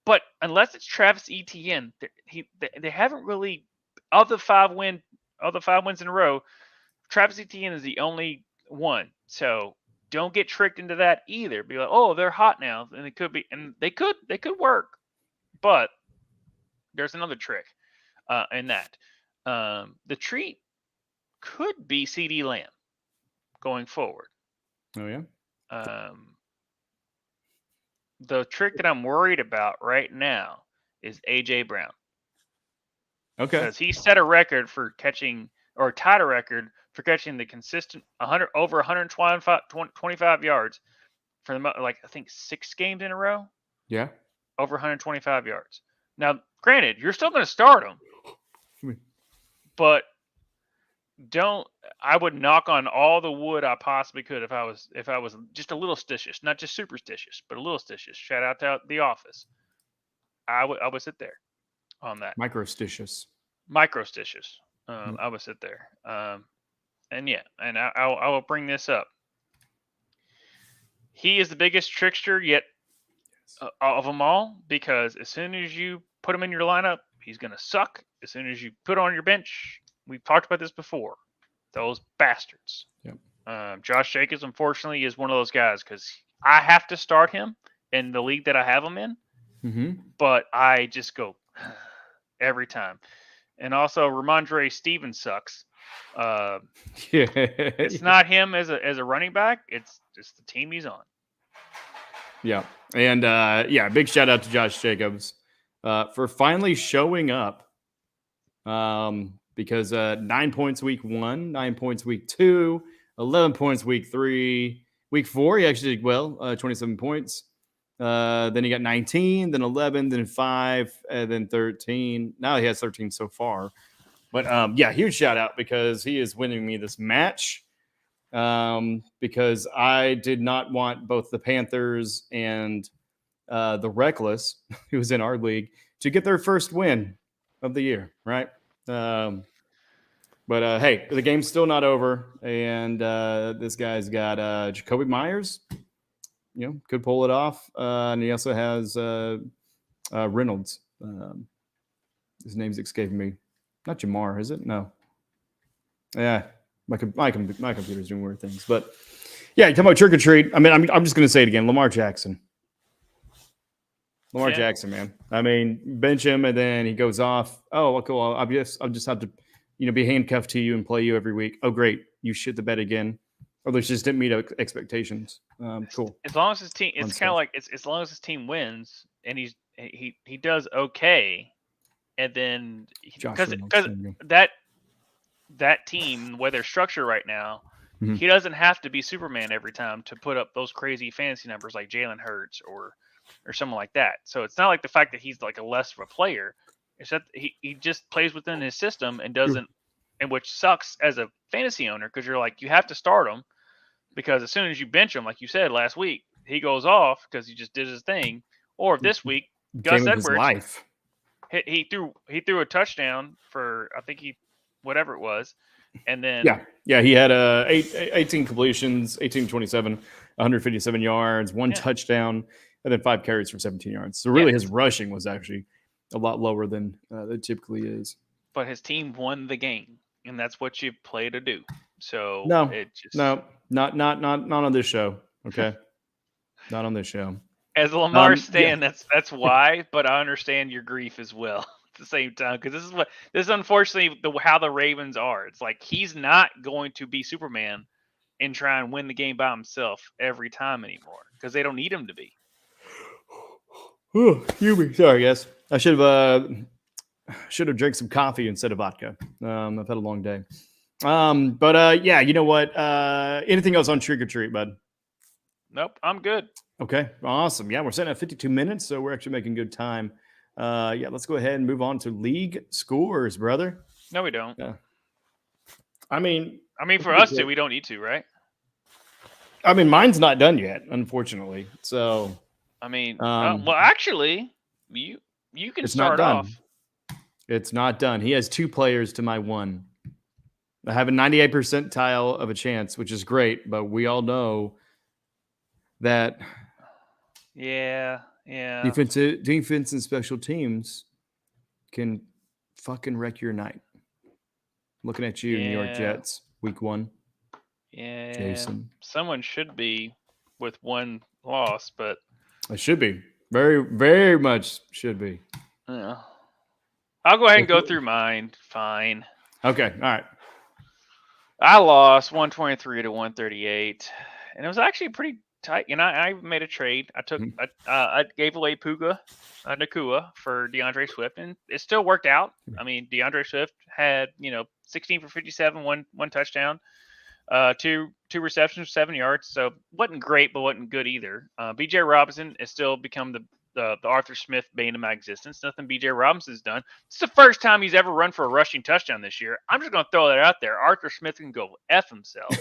but unless it's Travis Etienne, they haven't really, of the 5 wins in a row, Travis Etienne is the only one. So don't get tricked into that either. Be like, oh, they're hot now, and it could be, and they could work, but there's another trick in that. The treat could be CD Lamb going forward. Oh yeah. The trick that I'm worried about right now is AJ Brown. Okay. Because he set a record for catching, or tied a record for catching the consistent over 125 yards for I think 6 games in a row. Yeah. Over 125 yards. Now, granted, you're still going to start him, but I would knock on all the wood I possibly could if I was just a little stitious, not just superstitious, but a little stitious. Shout out to The Office. I would sit there on that. Microstitious. I would sit there. And yeah, and I will bring this up. He is the biggest trickster yet of them all, because as soon as you put him in your lineup, he's going to suck. As soon as you put on your bench, we've talked about this before. Those bastards. Yep. Josh Jacobs, unfortunately, is one of those guys because I have to start him in the league that I have him in. Mm-hmm. But I just go every time. And also, Ramondre Stevens sucks. It's not him as a running back. It's just the team he's on. Yeah. And, big shout out to Josh Jacobs for finally showing up. Because 9 points week 1, 9 points week 2, 11 points week 3. Week 4, he actually did well, 27 points. Then he got 19, then 11, then 5, and then 13. Now he has 13 so far. But, huge shout out because he is winning me this match. Because I did not want both the Panthers and the Reckless, who was in our league, to get their first win of the year, right? But hey, the game's still not over, and this guy's got Jacoby Myers, could pull it off, and he also has Reynolds. His name's escaping me. Not Jamar, is it? No. Yeah, my computer's doing weird things. But yeah, you talking about trick or treat. I mean, I'm just gonna say it again. Lamar Jackson. Lamar Jackson, man. I mean, bench him and then he goes off. Oh, well, cool. I'll just have to, be handcuffed to you and play you every week. Oh, great. You shit the bed again. Or they just didn't meet expectations. Cool. As long as his team, it's kind of like as long as his team wins and he does okay, and then because that team, where they're structured right now, he doesn't have to be Superman every time to put up those crazy fantasy numbers like Jalen Hurts or someone like that. So it's not like the fact that he's like a less of a player. It's that he just plays within his system and doesn't, and which sucks as a fantasy owner because you're like, you have to start him because as soon as you bench him, like you said last week, he goes off because he just did his thing. Or this week, Gus Edwards, he threw a touchdown for, I think whatever it was. And then he had 18 completions, 18-27, 157 yards, one touchdown, and then 5 carries for 17 yards. So really his rushing was actually a lot lower than it typically is. But his team won the game, and that's what you play to do. So not on this show. Okay. Not on this show. As Lamar Stan, that's why, but I understand your grief as well at the same time, because this is unfortunately how the Ravens are. It's like he's not going to be Superman and try and win the game by himself every time anymore because they don't need him to be. Sorry, guys. I should have drank some coffee instead of vodka. I've had a long day. But you know what? Anything else on trick or treat, bud? Nope, I'm good. Okay, awesome. Yeah, we're sitting at 52 minutes, so we're actually making good time. Let's go ahead and move on to league scores, brother. No, we don't. Yeah. I mean, for us too, we don't need to, right? I mean, mine's not done yet, unfortunately. So, well, actually, you can start off. It's not done. He has 2 players to my 1. I have a 98 percentile of a chance, which is great, but we all know that defense and special teams can fucking wreck your night. Looking at you, New York Jets, week 1. Yeah, Jason. Someone should be with 1 loss, but it should be very, very much should be. Yeah, I'll go ahead and go through mine. Fine. Okay, all right. I lost 123 to 138, and it was actually pretty tight. I made a trade. I gave away Puka Nakua for DeAndre Swift, and it still worked out. I mean, DeAndre Swift had 16 for 57, one touchdown, 2 receptions, 7 yards. So wasn't great, but wasn't good either. B.J. Robinson has still become the Arthur Smith bane of my existence. Nothing B.J. Robinson's done. It's the first time he's ever run for a rushing touchdown this year. I'm just going to throw that out there. Arthur Smith can go F himself.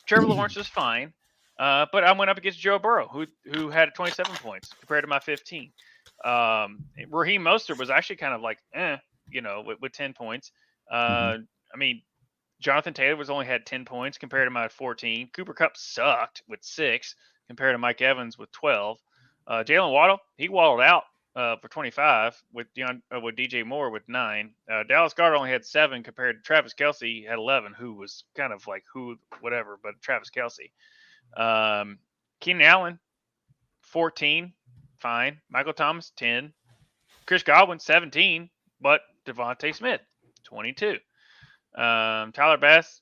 Trevor Lawrence was fine, but I went up against Joe Burrow, who had 27 points compared to my 15. Raheem Mostert was actually kind of like, with 10 points. I mean, Jonathan Taylor only had 10 points compared to my 14. Cooper Kupp sucked with 6 compared to Mike Evans with 12. Jalen Waddle, he waddled out for 25 with DJ Moore with 9. Dallas Goedert only had 7 compared to Travis Kelce had 11, who was kind of like whatever, but Travis Kelce. Keenan Allen, 14, fine. Michael Thomas, 10. Chris Godwin, 17, but Devontae Smith, 22. Tyler Bass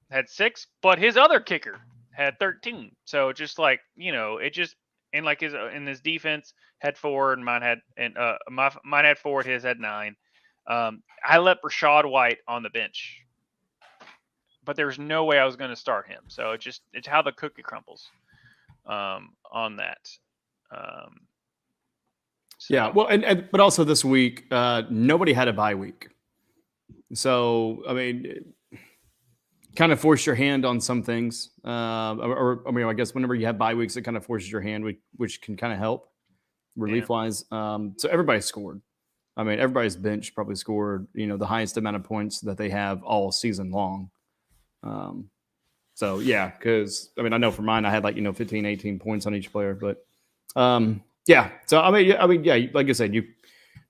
had 6, but his other kicker had 13. So just like, it just, and like his defense had 4 and mine had 4, his had 9. I let Rachaad White on the bench, but there was no way I was going to start him. So it's how the cookie crumbles on that. Well, but also this week, nobody had a bye week. So, I mean, kind of force your hand on some things. I guess whenever you have bye weeks, it kind of forces your hand, which can kind of help relief-wise. So everybody scored. I mean, everybody's bench probably scored, the highest amount of points that they have all season long. Because, I mean, I know for mine, I had 15, 18 points on each player. But, So, like I said, you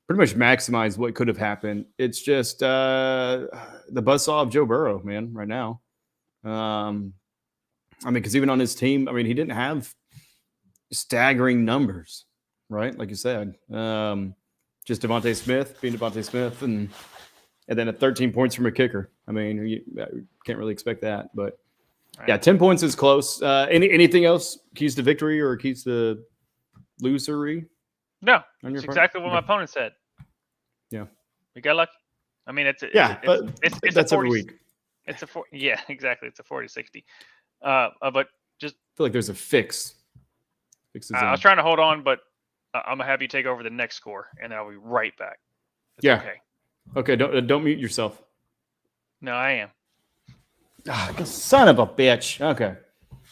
pretty pretty much maximize what could have happened. It's just the buzzsaw of Joe Burrow, man, right now. I mean, because even on his team, I mean, he didn't have staggering numbers, right? Like you said, just Devontae Smith being Devontae Smith, and then at 13 points from a kicker. I mean, you can't really expect that, but yeah, 10 points is close. Anything else? Keys to victory or keys to losery? No, that's exactly what my opponent said. Yeah, we got lucky. I mean, it's that's every week. It's exactly. It's a 40-60. But just I feel like there's a fix. I was trying to hold on, but I'm gonna have you take over the next score, and then I'll be right back. Okay. Don't mute yourself. No, I am. Son of a bitch. Okay.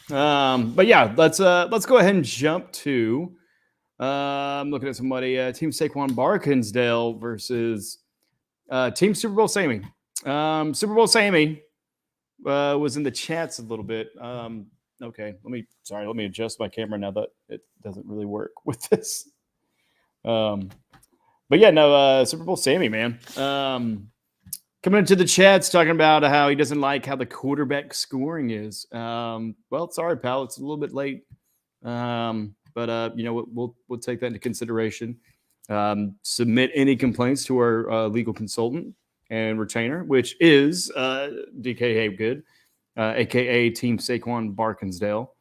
But yeah, let's go ahead and jump to. I'm looking at somebody. Team Saquon Barkinsdale versus Team Super Bowl Sammy. Super Bowl Sammy was in the chats a little bit. Okay, let me adjust my camera now that it doesn't really work with this. But yeah, no, Super Bowl Sammy, man. Coming into the chats talking about how he doesn't like how the quarterback scoring is. Well, sorry, pal, it's a little bit late. But we'll take that into consideration. Submit any complaints to our legal consultant and retainer, which is DK Habegood, aka Team Saquon Barkinsdale.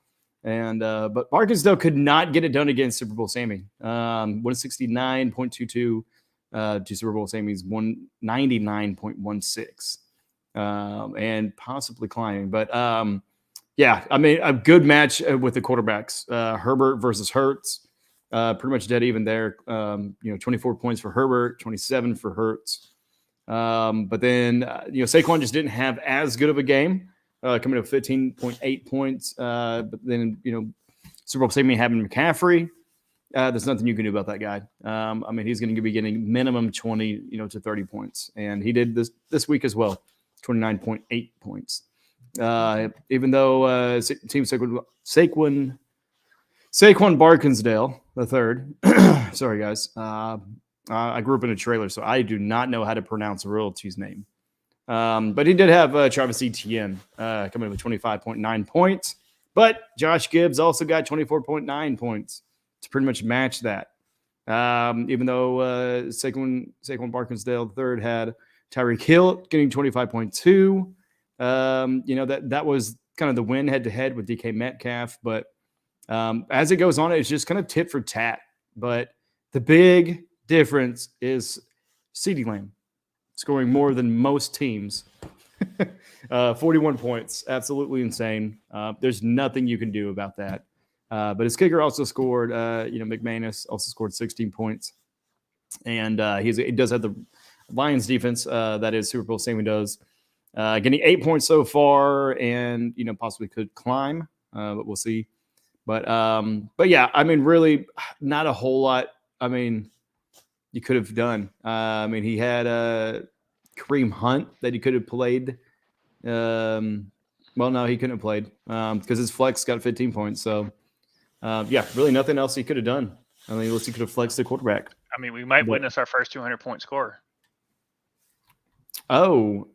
And but Barkinsdale could not get it done against Super Bowl Sammy. 169.22 to Super Bowl Sammy's 199.16, and possibly climbing. But yeah, I mean, a good match with the quarterbacks. Herbert versus Hurts, pretty much dead even there. 24 points for Herbert, 27 for Hurts. But then Saquon just didn't have as good of a game. Coming up 15.8 points. But then, Super Bowl Sammy having McCaffrey. There's nothing you can do about that guy. I mean, he's going to be getting minimum 20, to 30 points. And he did this week as well, 29.8 points. Even though Team Saquon Barkinsdale, the third. Sorry, guys. I grew up in a trailer, so I do not know how to pronounce royalty's name. But he did have Travis Etienne coming in with 25.9 points. But Josh Gibbs also got 24.9 points to pretty much match that. Even though Saquon Barkinsdale III had Tyreek Hill getting 25.2. That was kind of the win head-to-head with DK Metcalf. But as it goes on, it's just kind of tit for tat. But the big difference is CeeDee Lamb scoring more than most teams. 41 points. Absolutely insane. There's nothing you can do about that. But his kicker also scored, McManus also scored 16 points. And he does have the Lions defense, that is Super Bowl Sammy does. Getting 8 points so far and, possibly could climb, but we'll see. But yeah, I mean, really not a whole lot. I mean, you could have done. I mean, he had Kareem Hunt that he could have played. Well, no, he couldn't have played because his flex got 15 points. So, yeah, really nothing else he could have done. I mean, unless he could have flexed the quarterback. I mean, we might witness our first 200-point scorer. Oh,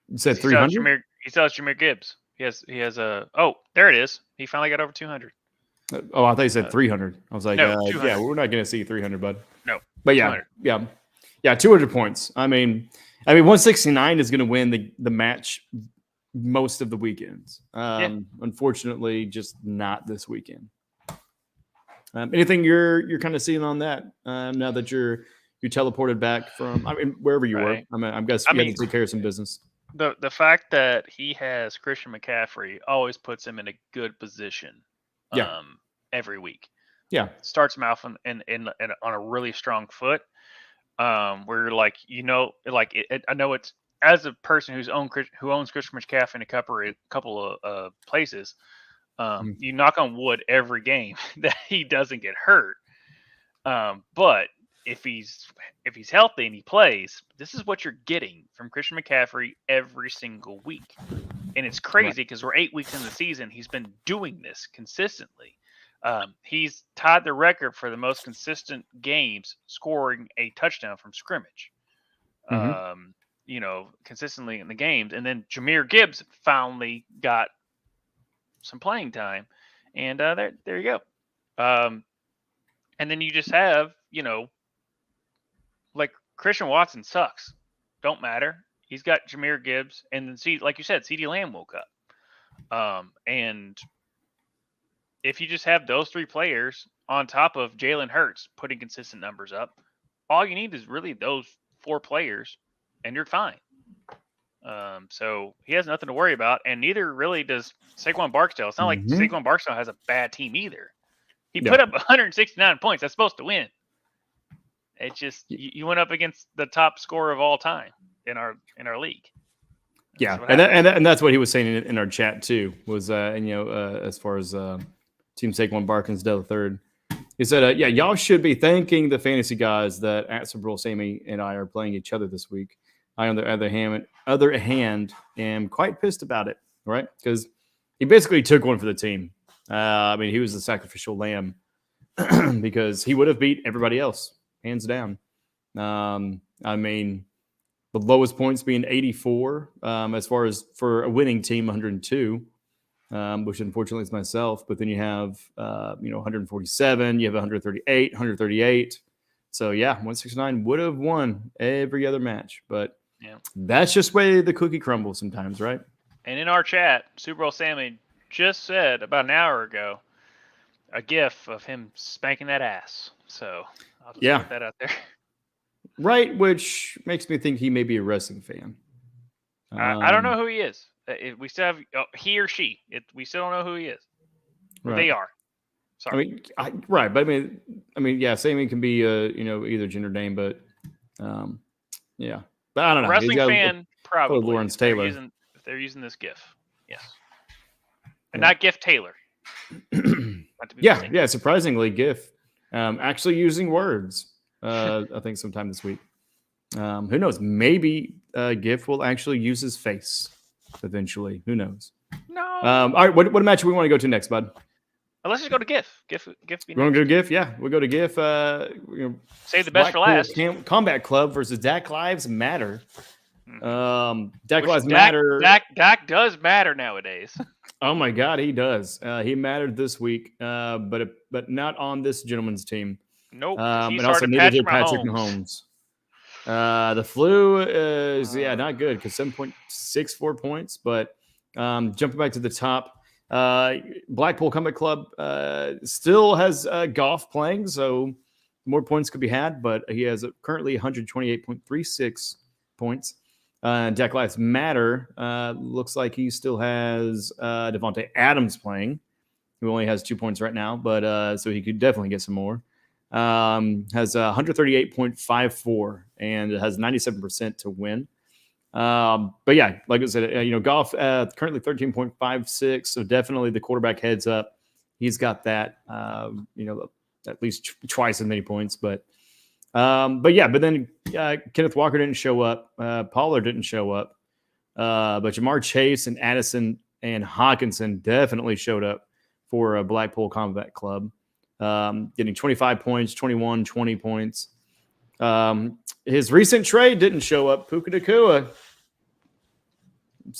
you said 300? He still has Jahmyr Gibbs. He has a. Oh, there it is. He finally got over 200. Oh, I thought you said 300. I was like, no, yeah, we're not going to see 300, bud. No. But yeah, 200 points. I mean, 169 is going to win the match most of the weekends. Unfortunately, just not this weekend. Anything you're kind of seeing on that now that you're teleported back from? I mean, wherever you were. I'm guessing you had to take care of some business. The fact that he has Christian McCaffrey always puts him in a good position. Every week. Yeah, starts him off and on a really strong foot. Where like I know it's as a person who owns Christian McCaffrey in a couple of places. You knock on wood every game that he doesn't get hurt. But if he's healthy and he plays, this is what you're getting from Christian McCaffrey every single week. And it's crazy because we're 8 weeks in the season. He's been doing this consistently. He's tied the record for the most consistent games scoring a touchdown from scrimmage. Consistently in the games. And then Jahmyr Gibbs finally got some playing time. And there you go. And then you just have, like Christian Watson sucks. Don't matter. He's got Jahmyr Gibbs. And then, like you said, CeeDee Lamb woke up. And if you just have those three players on top of Jalen Hurts putting consistent numbers up, all you need is really those four players, and you're fine. So he has nothing to worry about, and neither really does Saquon Barksdale. It's not like Saquon Barksdale has a bad team either. He put up 169 points. That's supposed to win. It's just you went up against the top scorer of all time in our league. And that's what he was saying in our chat too. Was as far as Team Saquon Barksdale III, he said, y'all should be thanking the fantasy guys that at Super Bowl Sammy and I are playing each other this week. I, on the other hand, am quite pissed about it, right? Because he basically took one for the team. He was the sacrificial lamb because he would have beat everybody else, hands down. The lowest points being 84, as far as for a winning team, 102. Which unfortunately is myself, but then you have, 147, you have 138, 138. So 169 would have won every other match, but that's just the way the cookie crumbles sometimes, right? And in our chat, Super Bowl Sammy just said about an hour ago, a GIF of him spanking that ass. So I'll just put that out there. Right. Which makes me think he may be a wrestling fan. I don't know who he is. We still have he or she. We still don't know who he is. Right. They are. Sorry. Right, but Sammy can be either gender name, but but I don't know. Wrestling fan, probably. Lawrence Taylor. If they're using this GIF, yes, and not GIF Taylor. Surprisingly, GIF actually using words. I think sometime this week. Who knows? Maybe GIF will actually use his face eventually. Who knows? No. All right. What match do we want to go to next, bud? Let's just go to GIF. GIF. You want to go to GIF? Yeah, we'll go to GIF. Save the best for last. Combat Club versus Dak Lives Matter. Dak Lives Matter. Dak does matter nowadays. Oh my God, he does. He mattered this week, but not on this gentleman's team. Nope. And also neither did Patrick Mahomes. The flu is not good because 7.64 points, but jumping back to the top, Blackpool Combat Club still has Goff playing, so more points could be had, but he has currently 128.36 points. Dak Lives Matter looks like he still has Devontae Adams playing, who only has 2 points right now, but so he could definitely get some more. Has 138.54 and has 97% to win. But like I said, Goff currently 13.56. So definitely the quarterback heads up. He's got that, at least twice as many points. But then Kenneth Walker didn't show up. Pollard didn't show up. But Jamar Chase and Addison and Hawkinson definitely showed up for a Blackpool Combat Club. Getting 25 points, 21, 20 points. His recent trade didn't show up. Puka Nacua.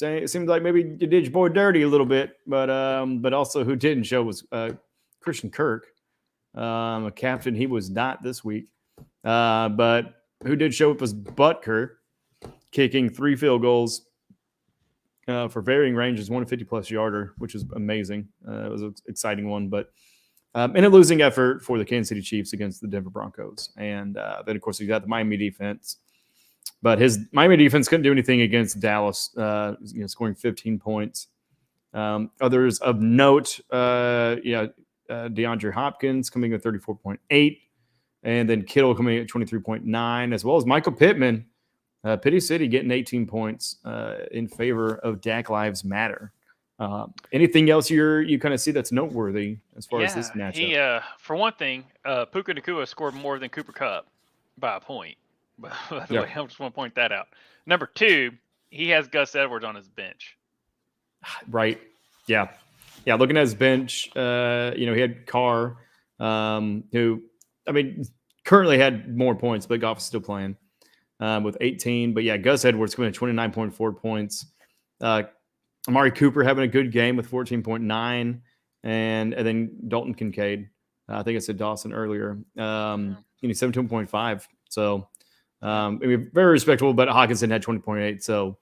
It seemed like maybe you did your boy dirty a little bit, but also who didn't show was Christian Kirk, a captain. He was not this week, but who did show up was Butker, kicking 3 field goals for varying ranges, 150-plus yarder, which is amazing. It was an exciting one, but in a losing effort for the Kansas City Chiefs against the Denver Broncos. And then, of course, you got the Miami defense. But his Miami defense couldn't do anything against Dallas, scoring 15 points. Others of note, DeAndre Hopkins coming at 34.8, and then Kittle coming at 23.9, as well as Michael Pittman, Pity City getting 18 points in favor of Dak Lives Matter. Anything else you kind of see that's noteworthy as far as this matchup? He, for one thing, Puka Nacua scored more than Cooper Kupp by a point. By the way, I just want to point that out. Number 2, he has Gus Edwards on his bench. Right. Yeah. Yeah, looking at his bench, he had Carr, who, I mean, currently had more points, but Goff is still playing with 18. But yeah, Gus Edwards coming at 29.4 points. Amari Cooper having a good game with 14.9, and then Dalton Kincaid. I think I said Dawson earlier. 17.5. So, very respectable. But Hawkinson had 20.8. So,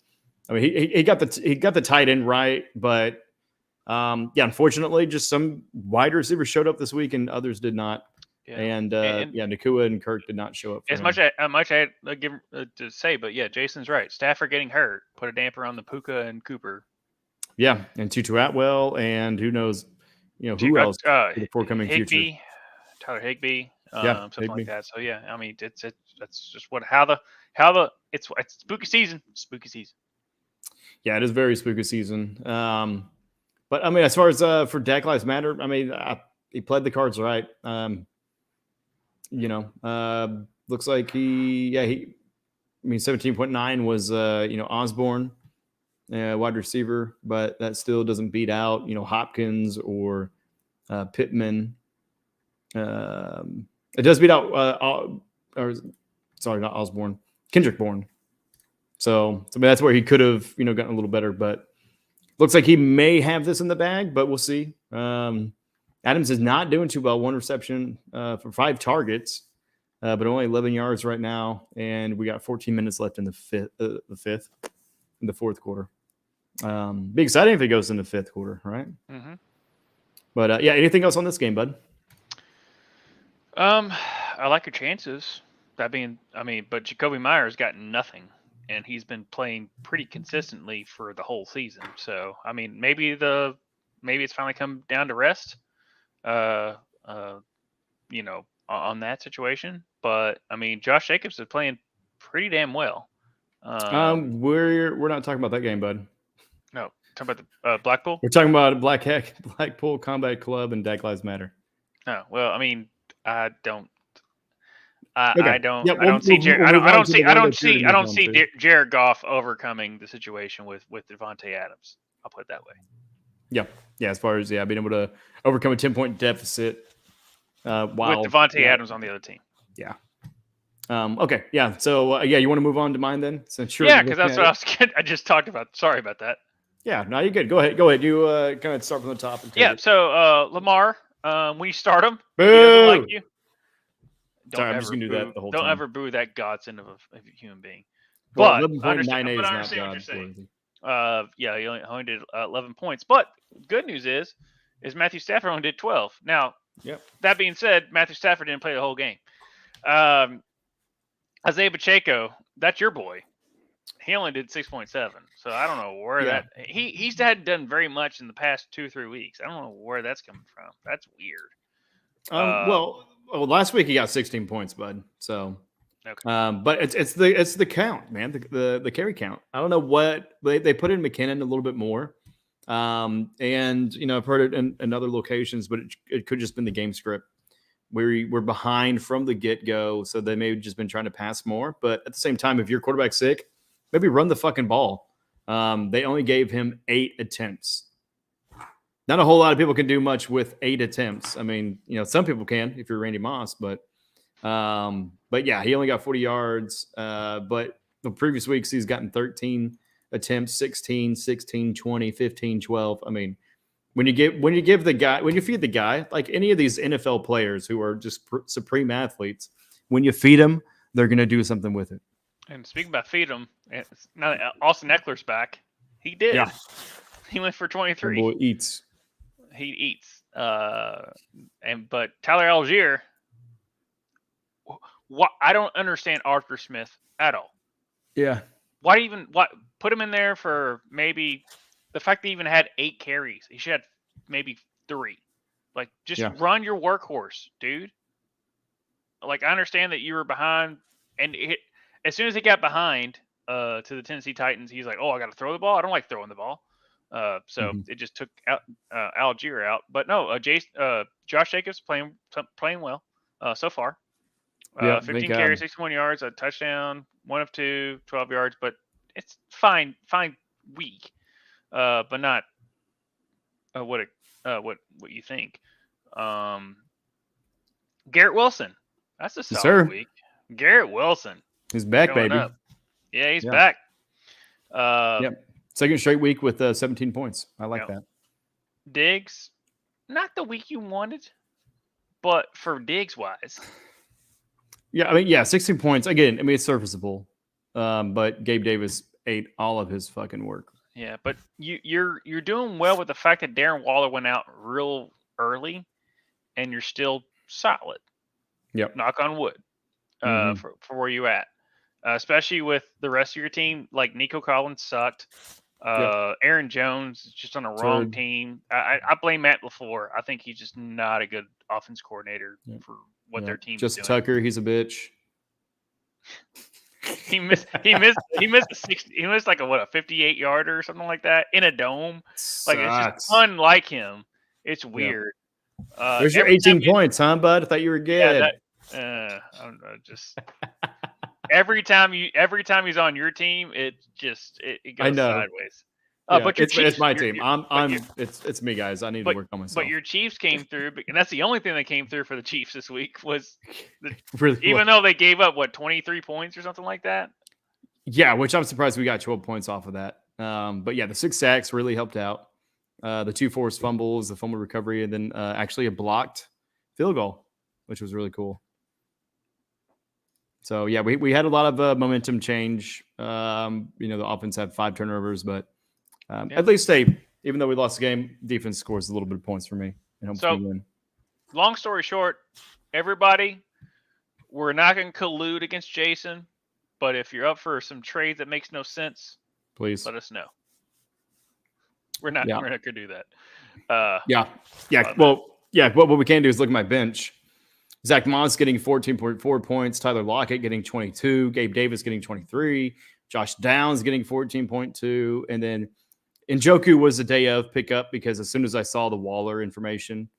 I mean, he got the tight end right, but unfortunately, just some wide receivers showed up this week and others did not. Yeah. And Nakua and Kirk did not show up. For as much I give to say, but yeah, Jason's right. Stafford getting hurt put a damper on the Puka and Cooper. Yeah, and Tutu Atwell, and who knows, who else for the forthcoming future. Tyler Higbee, something Higbee. like that. So yeah, I mean, that's just it's spooky season. Spooky season. Yeah, it is very spooky season. But I mean, as far as for Black Lives Matter, I mean, he played the cards right. Looks like he 17.9 was Osborne, wide receiver, but that still doesn't beat out Hopkins or Pittman. It does beat out not Osborne, Kendrick Bourne. So I mean, that's where he could have gotten a little better, but looks like he may have this in the bag, but we'll see. Adams is not doing too well. 1 reception for 5 targets, but only 11 yards right now, and we got 14 minutes left in the fourth quarter. Be exciting if he goes in the fifth quarter, right? Mm-hmm. But anything else on this game, bud? I like your chances. But Jacoby Myers got nothing, and he's been playing pretty consistently for the whole season. So I mean, maybe it's finally come down to rest. On that situation. But I mean, Josh Jacobs is playing pretty damn well. We're not talking about that game, bud. No, talking about the Blackpool. We're talking about Blackpool Combat Club and Black Lives Matter. Oh well, I mean, I don't see Jared Goff overcoming the situation with Devontae Adams. I'll put it that way. Yeah. As far as being able to overcome a 10-point deficit while with Devontae Adams on the other team. Yeah. Okay. Yeah. So you want to move on to mine then? Since because that's what I just talked about. Sorry about that. Yeah. No, you're good. Go ahead. You kind of start from the top. So Lamar, when you start him, boo! He doesn't like you. Sorry, I'm just gonna do that the whole time. Don't ever boo that godsend of a human being. Well, but 11.98 is not God-worthy. He only did 11 points. But good news is Matthew Stafford only did 12. Now, that being said, Matthew Stafford didn't play the whole game. Isaiah Pacheco, that's your boy. He only did 6.7. So I don't know where that he hadn't done very much in the past 2-3 weeks. I don't know where that's coming from. That's weird. Well, last week he got 16 points, bud. So, okay. But it's the count, man. The carry count. I don't know what they put in McKinnon a little bit more, and I've heard it in other locations, but it could just been the game script. We're behind from the get go, so they may have just been trying to pass more. But at the same time, if your quarterback's sick, maybe run the fucking ball. They only gave him 8 attempts. Not a whole lot of people can do much with 8 attempts. I mean, some people can if you're Randy Moss, but yeah, he only got 40 yards. But the previous weeks he's gotten 13 attempts, 16, 16, 20, 15, 12. I mean, when you feed the guy, like any of these NFL players who are just supreme athletes, when you feed them, they're going to do something with it. And speaking about feed them, now that Austin Eckler's back, he did. Yeah. He went for 23. The boy eats. He eats. But Tyler Algier, I don't understand Arthur Smith at all. Yeah. Why put him in there for maybe the fact that he even had 8 carries? He should have maybe 3. Like, just run your workhorse, dude. Like, I understand that you were behind, and as soon as he got behind to the Tennessee Titans, he's like, "Oh, I got to throw the ball. I don't like throwing the ball." It just took Algier out. But no, Josh Jacobs playing well so far. 15 carries, 61 yards, a touchdown, 1 of 2, 12 yards. But it's fine week, but not what you think. Garrett Wilson. That's a Yes, solid sir. week. Garrett Wilson. He's back, showing baby. up. Yeah, he's Yeah. back. Yep. Second straight week with 17 points. I like that. Diggs, not the week you wanted, but for Diggs wise. Yeah, I mean, 16 points. Again, I mean, it's serviceable. But Gabe Davis ate all of his fucking work. Yeah, but you're doing well with the fact that Darren Waller went out real early, and you're still solid. Yep. Knock on wood. For where you at, especially with the rest of your team. Like Nico Collins sucked. Aaron Jones is just on the wrong team. I blame Matt LaFleur. I think he's just not a good offense coordinator for what their team's just doing. Tucker, he's a bitch. He missed like a 58-yarder or something like that in a dome. Like, it's just unlike him. It's weird. There's your 18 points, huh, bud? I thought you were good. I'm just every time he's on your team, it goes sideways. But it's my team. It's me, guys. I need to work on myself. But your Chiefs came through, and that's the only thing that came through for the Chiefs this week was even though they gave up 23 points or something like that. Yeah, which I'm surprised we got 12 points off of that. But yeah, the 6 sacks really helped out. The 2 forced fumbles, the fumble recovery, and then actually a blocked field goal, which was really cool. So yeah, we had a lot of momentum change. The offense had 5 turnovers, but at least even though we lost the game, defense scores a little bit of points for me and helps me win. Long story short, everybody, we're not going to collude against Jason, but if you're up for some trades that makes no sense, please let us know. We're not going to do that. What we can do is look at my bench. Zach Moss getting 14.4 points. Tyler Lockett getting 22. Gabe Davis getting 23. Josh Downs getting 14.2. And then Njoku was a day of pickup because as soon as I saw the Waller information,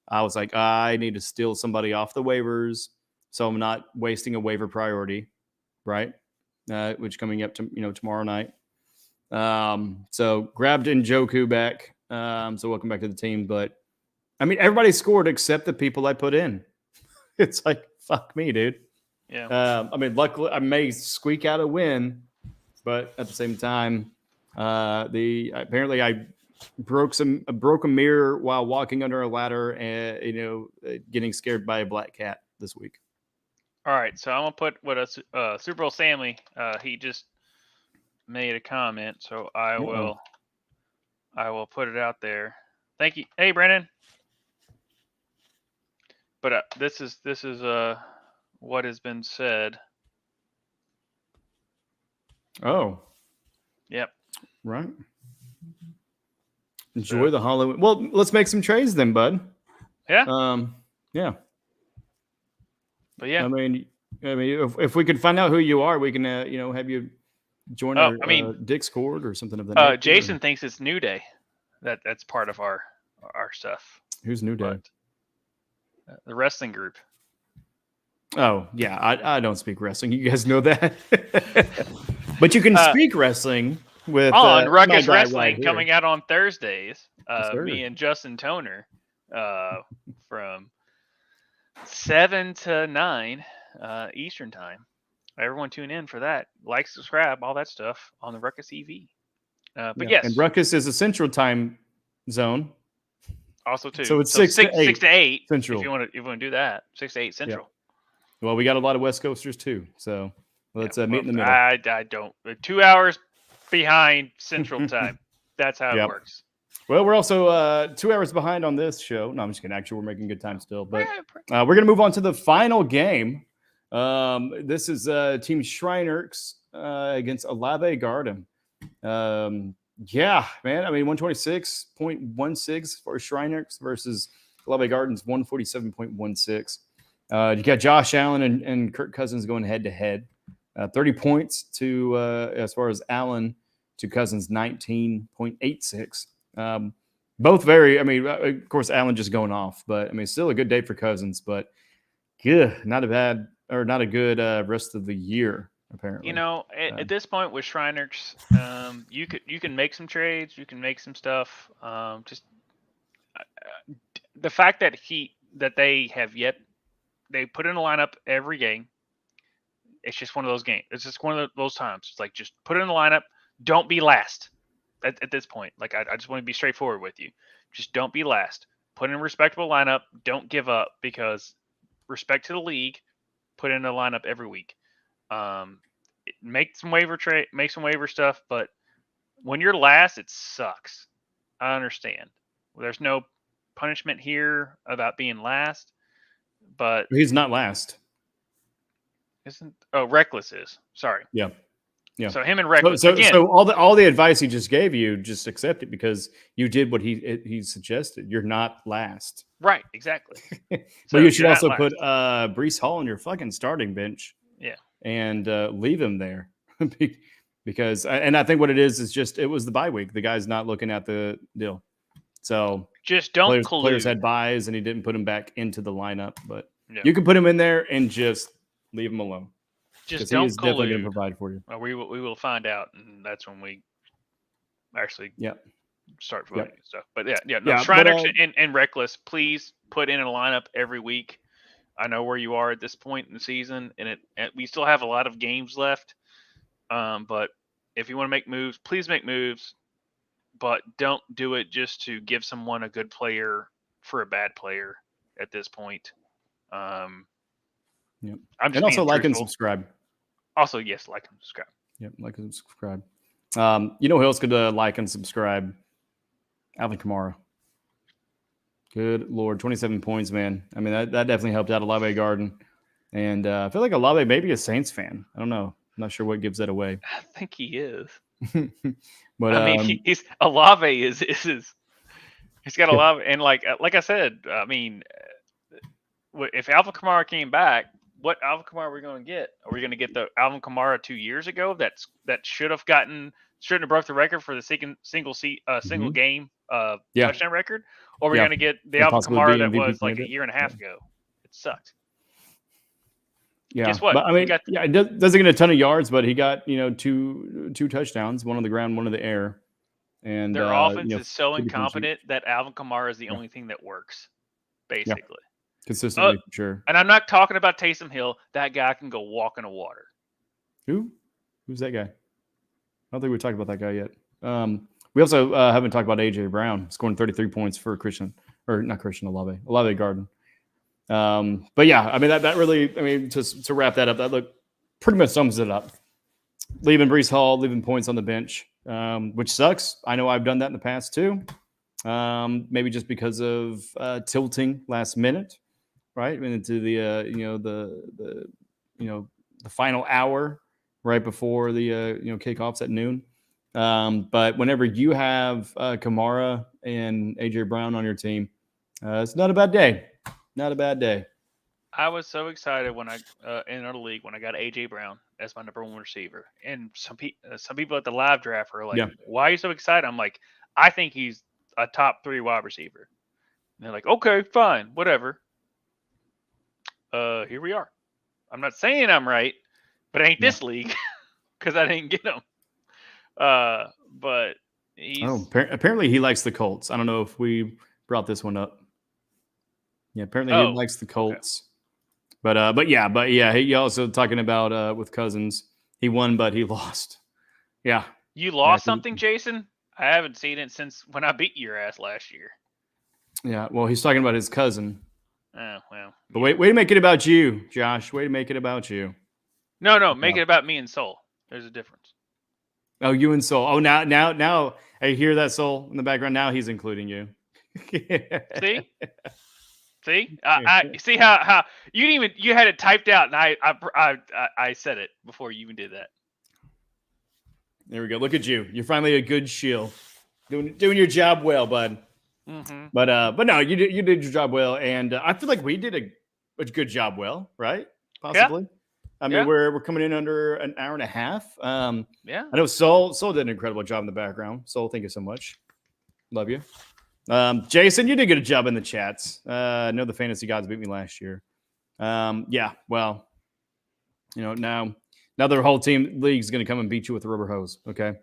I was like, I need to steal somebody off the waivers so I'm not wasting a waiver priority, right? Which coming up to tomorrow night. So grabbed Njoku back. So welcome back to the team. But I mean, everybody scored except the people I put in. It's like, fuck me, dude. Yeah. I mean, luckily I may squeak out a win, but at the same time, apparently I broke a mirror while walking under a ladder and getting scared by a black cat this week. All right, so I'm gonna put what a Super Bowl Sammy. He just made a comment, so I will put it out there. Thank you. Hey, Brennan. But this is what has been said. Oh. Yep. Right. Enjoy the Halloween. Well, let's make some trades then, bud. Yeah. Yeah. But yeah. I mean, if we could find out who you are, we can have you join our Discord or something of that nature. Jason thinks it's New Day. That's part of our stuff. Who's New Day? The wrestling group. Oh, yeah. I don't speak wrestling. You guys know that. But you can speak wrestling with Ruckus Wrestling coming out on Thursdays. Me and Justin Toner from 7 to 9 Eastern time. Everyone tune in for that. Like, subscribe, all that stuff on the Ruckus EV. Yes. And Ruckus is a central time zone. Also, too. So it's 6 to 8 central. If you want to do that, 6 to 8 central. Yeah. Well, we got a lot of West Coasters too, so let's meet in the middle. I don't. 2 hours behind Central Time. That's how it works. Well, we're also 2 hours behind on this show. No, I'm just kidding. Actually, we're making good time still. But we're going to move on to the final game. This is Team Shrinerks against Alave Garden. Yeah, man. I mean, 126.16 for Shrinerks versus Callaway Gardens 147.16. You got Josh Allen and Kirk Cousins going head to head. 30 points to as far as Allen to Cousins 19.86. Both very. I mean, of course, Allen just going off, but I mean, still a good day for Cousins. But not a good rest of the year. Apparently, at this point with Shriners, you can make some trades, you can make some stuff. Just the fact that they put in a lineup every game. It's just one of those games. It's just one of those times. It's like, just put it in the lineup. Don't be last at this point. Like, I just want to be straightforward with you. Just don't be last. Put in a respectable lineup. Don't give up, because respect to the league. Put in a lineup every week. Make some waiver stuff, but when you're last, it sucks. I understand. There's no punishment here about being last, but He's not last. Reckless is. Sorry. Yeah. So him and Reckless. So all the advice he just gave you, just accept it, because you did what he suggested. You're not last. Right. Exactly. But you should also put Breece Hall on your fucking starting bench. Yeah. And leave him there, because I think what it is just it was the bye week. The guy's not looking at the deal. So just don't players had buys, and he didn't put him back into the lineup. But yeah. You can put him in there and just leave him alone. Just don't he's definitely going to provide for you. We will find out, and that's when we actually start voting and stuff. But Shriner and Reckless, please put in a lineup every week. I know where you are at this point in the season, and we still have a lot of games left. But if you want to make moves, please make moves. But don't do it just to give someone a good player for a bad player at this point. I'm just and also like and subscribe. Also, yes, like and subscribe. Yep, like and subscribe. You know who else could like and subscribe? Alvin Kamara. Good Lord, 27 points, man. I mean, that definitely helped out Olave Garden. And I feel like Olave may be a Saints fan. I don't know. I'm not sure what gives that away. I think he is. But I mean, Olave is he's got Olave, and like I said, I mean, if Alvin Kamara came back, what Alvin Kamara are we going to get? Are we going to get the Alvin Kamara 2 years ago that shouldn't have broke the record for the single game touchdown record? Or are we going to get the Alvin Kamara that was like a year and a half ago? It sucked. Yeah. Guess what? But, I mean, it doesn't get a ton of yards, but he got two touchdowns, one on the ground, one in the air. And their offense is so incompetent that Alvin Kamara is the only thing that works, basically. Yeah. Consistently, for sure. And I'm not talking about Taysom Hill. That guy can go walk in the water. Who's that guy? I don't think we talked about that guy yet. We also haven't talked about A.J. Brown scoring 33 points for Olave Garden. But yeah, I mean, that really, I mean, to wrap that up, that pretty much sums it up. Leaving Breece Hall, leaving points on the bench, which sucks. I know I've done that in the past too. Maybe just because of tilting last minute, right? Into the final hour right before the kickoffs at noon. But whenever you have Kamara and A.J. Brown on your team, it's not a bad day. Not a bad day. I was so excited when I in our league when I got A.J. Brown as my number one receiver, and some people at the live draft were like, "Why are you so excited?" I'm like, "I think he's a top 3 wide receiver." And they're like, "Okay, fine, whatever." Here we are. I'm not saying I'm right, but it ain't this league because I didn't get him. But apparently he likes the Colts. I don't know if we brought this one up. Yeah, apparently he likes the Colts. Okay. But yeah, he also talking about with Cousins. He won, but he lost. Yeah. You lost something, Jason? I haven't seen it since when I beat your ass last year. Yeah, well, he's talking about his cousin. Oh, well. But way to make it about you, Josh. Way to make it about you. No, make it about me and Soul. There's a difference. Oh, you and Soul. Oh, now I hear that Soul in the background. Now he's including you. See? See? I see how you had it typed out, and I said it before you even did that. There we go. Look at you. You're finally a good shield. Doing your job well, bud. Mm-hmm. But no, you did your job well, and I feel like we did a good job well, right? Possibly. Yeah. I mean, we're coming in under an hour and a half. I know Soul did an incredible job in the background. Soul, thank you so much. Love you. Jason, you did a good job in the chats. I know the fantasy gods beat me last year. Well, now the whole team league's going to come and beat you with a rubber hose. Okay.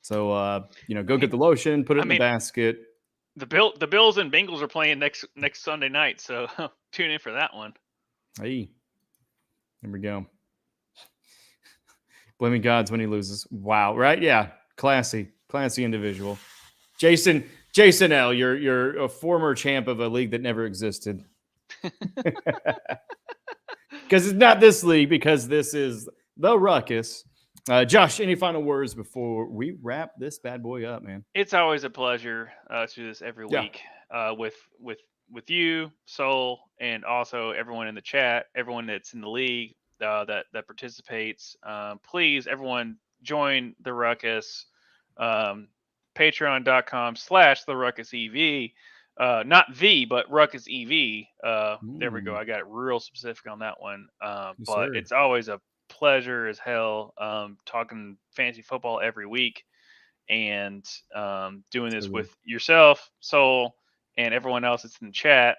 So, go get the lotion, put it in the basket, The Bills and Bengals are playing next Sunday night, so tune in for that one. Hey, there we go. Blaming gods when he loses. Wow, right? Yeah, classy individual. Jason L, you're a former champ of a league that never existed. Because it's not this league, because this is the Ruckus. Josh, any final words before we wrap this bad boy up, man? It's always a pleasure to do this every week with you, Soul, and also everyone in the chat, everyone that's in the league that participates. Please, everyone, join the Ruckus. Patreon.com/the Ruckus EV. Not the, but Ruckus EV. There we go. I got real specific on that one. Yes, But sir. it's always a pleasure as hell talking fantasy football every week and doing this with yourself, Soul, and everyone else that's in the chat.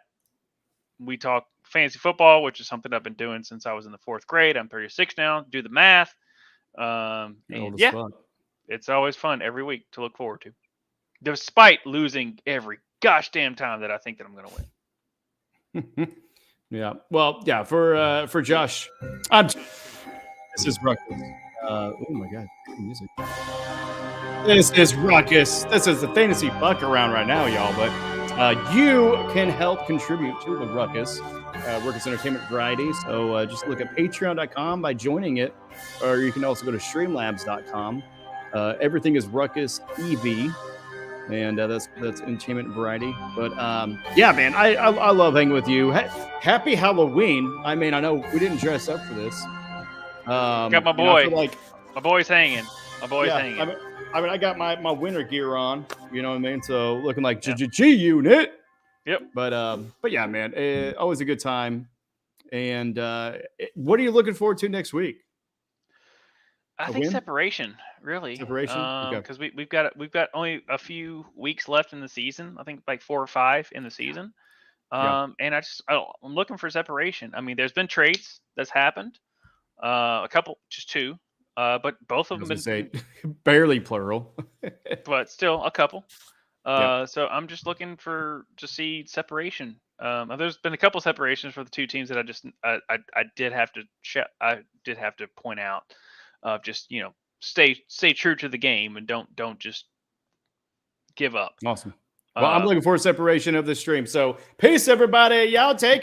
We talk fantasy football, which is something I've been doing since I was in the 4th grade. I'm 36 now. Do the math. And yeah, it's always fun every week to look forward to, despite losing every gosh damn time that I think that I'm going to win. Yeah. Well, yeah. For Josh, this is Ruckus. Oh my God, music. This is Ruckus. This is the fantasy buck around right now, y'all. But you can help contribute to the Ruckus, Ruckus Entertainment Variety. So just look at patreon.com by joining it, or you can also go to streamlabs.com. Everything is Ruckus EV. And that's Entertainment Variety. But yeah, man, I love hanging with you. Happy Halloween. I mean, I know we didn't dress up for this. Got my boy. My boy's hanging. My boy's hanging. I mean, I got my winter gear on. You know what I mean? So looking like G unit. Yep. But yeah, man, always a good time. And what are you looking forward to next week? I think separation, really. Separation, because we've got only a few weeks left in the season. I think like 4 or 5 in the season. And I'm looking for separation. I mean, there's been trades that's happened, a couple, just 2, but both of them been barely plural, but still a couple. So I'm just looking to see separation. There's been a couple separations for the 2 teams that I did have to point out. Just stay true to the game and don't just give up. Awesome. Well, I'm looking for a separation of the stream. So peace, everybody. Y'all take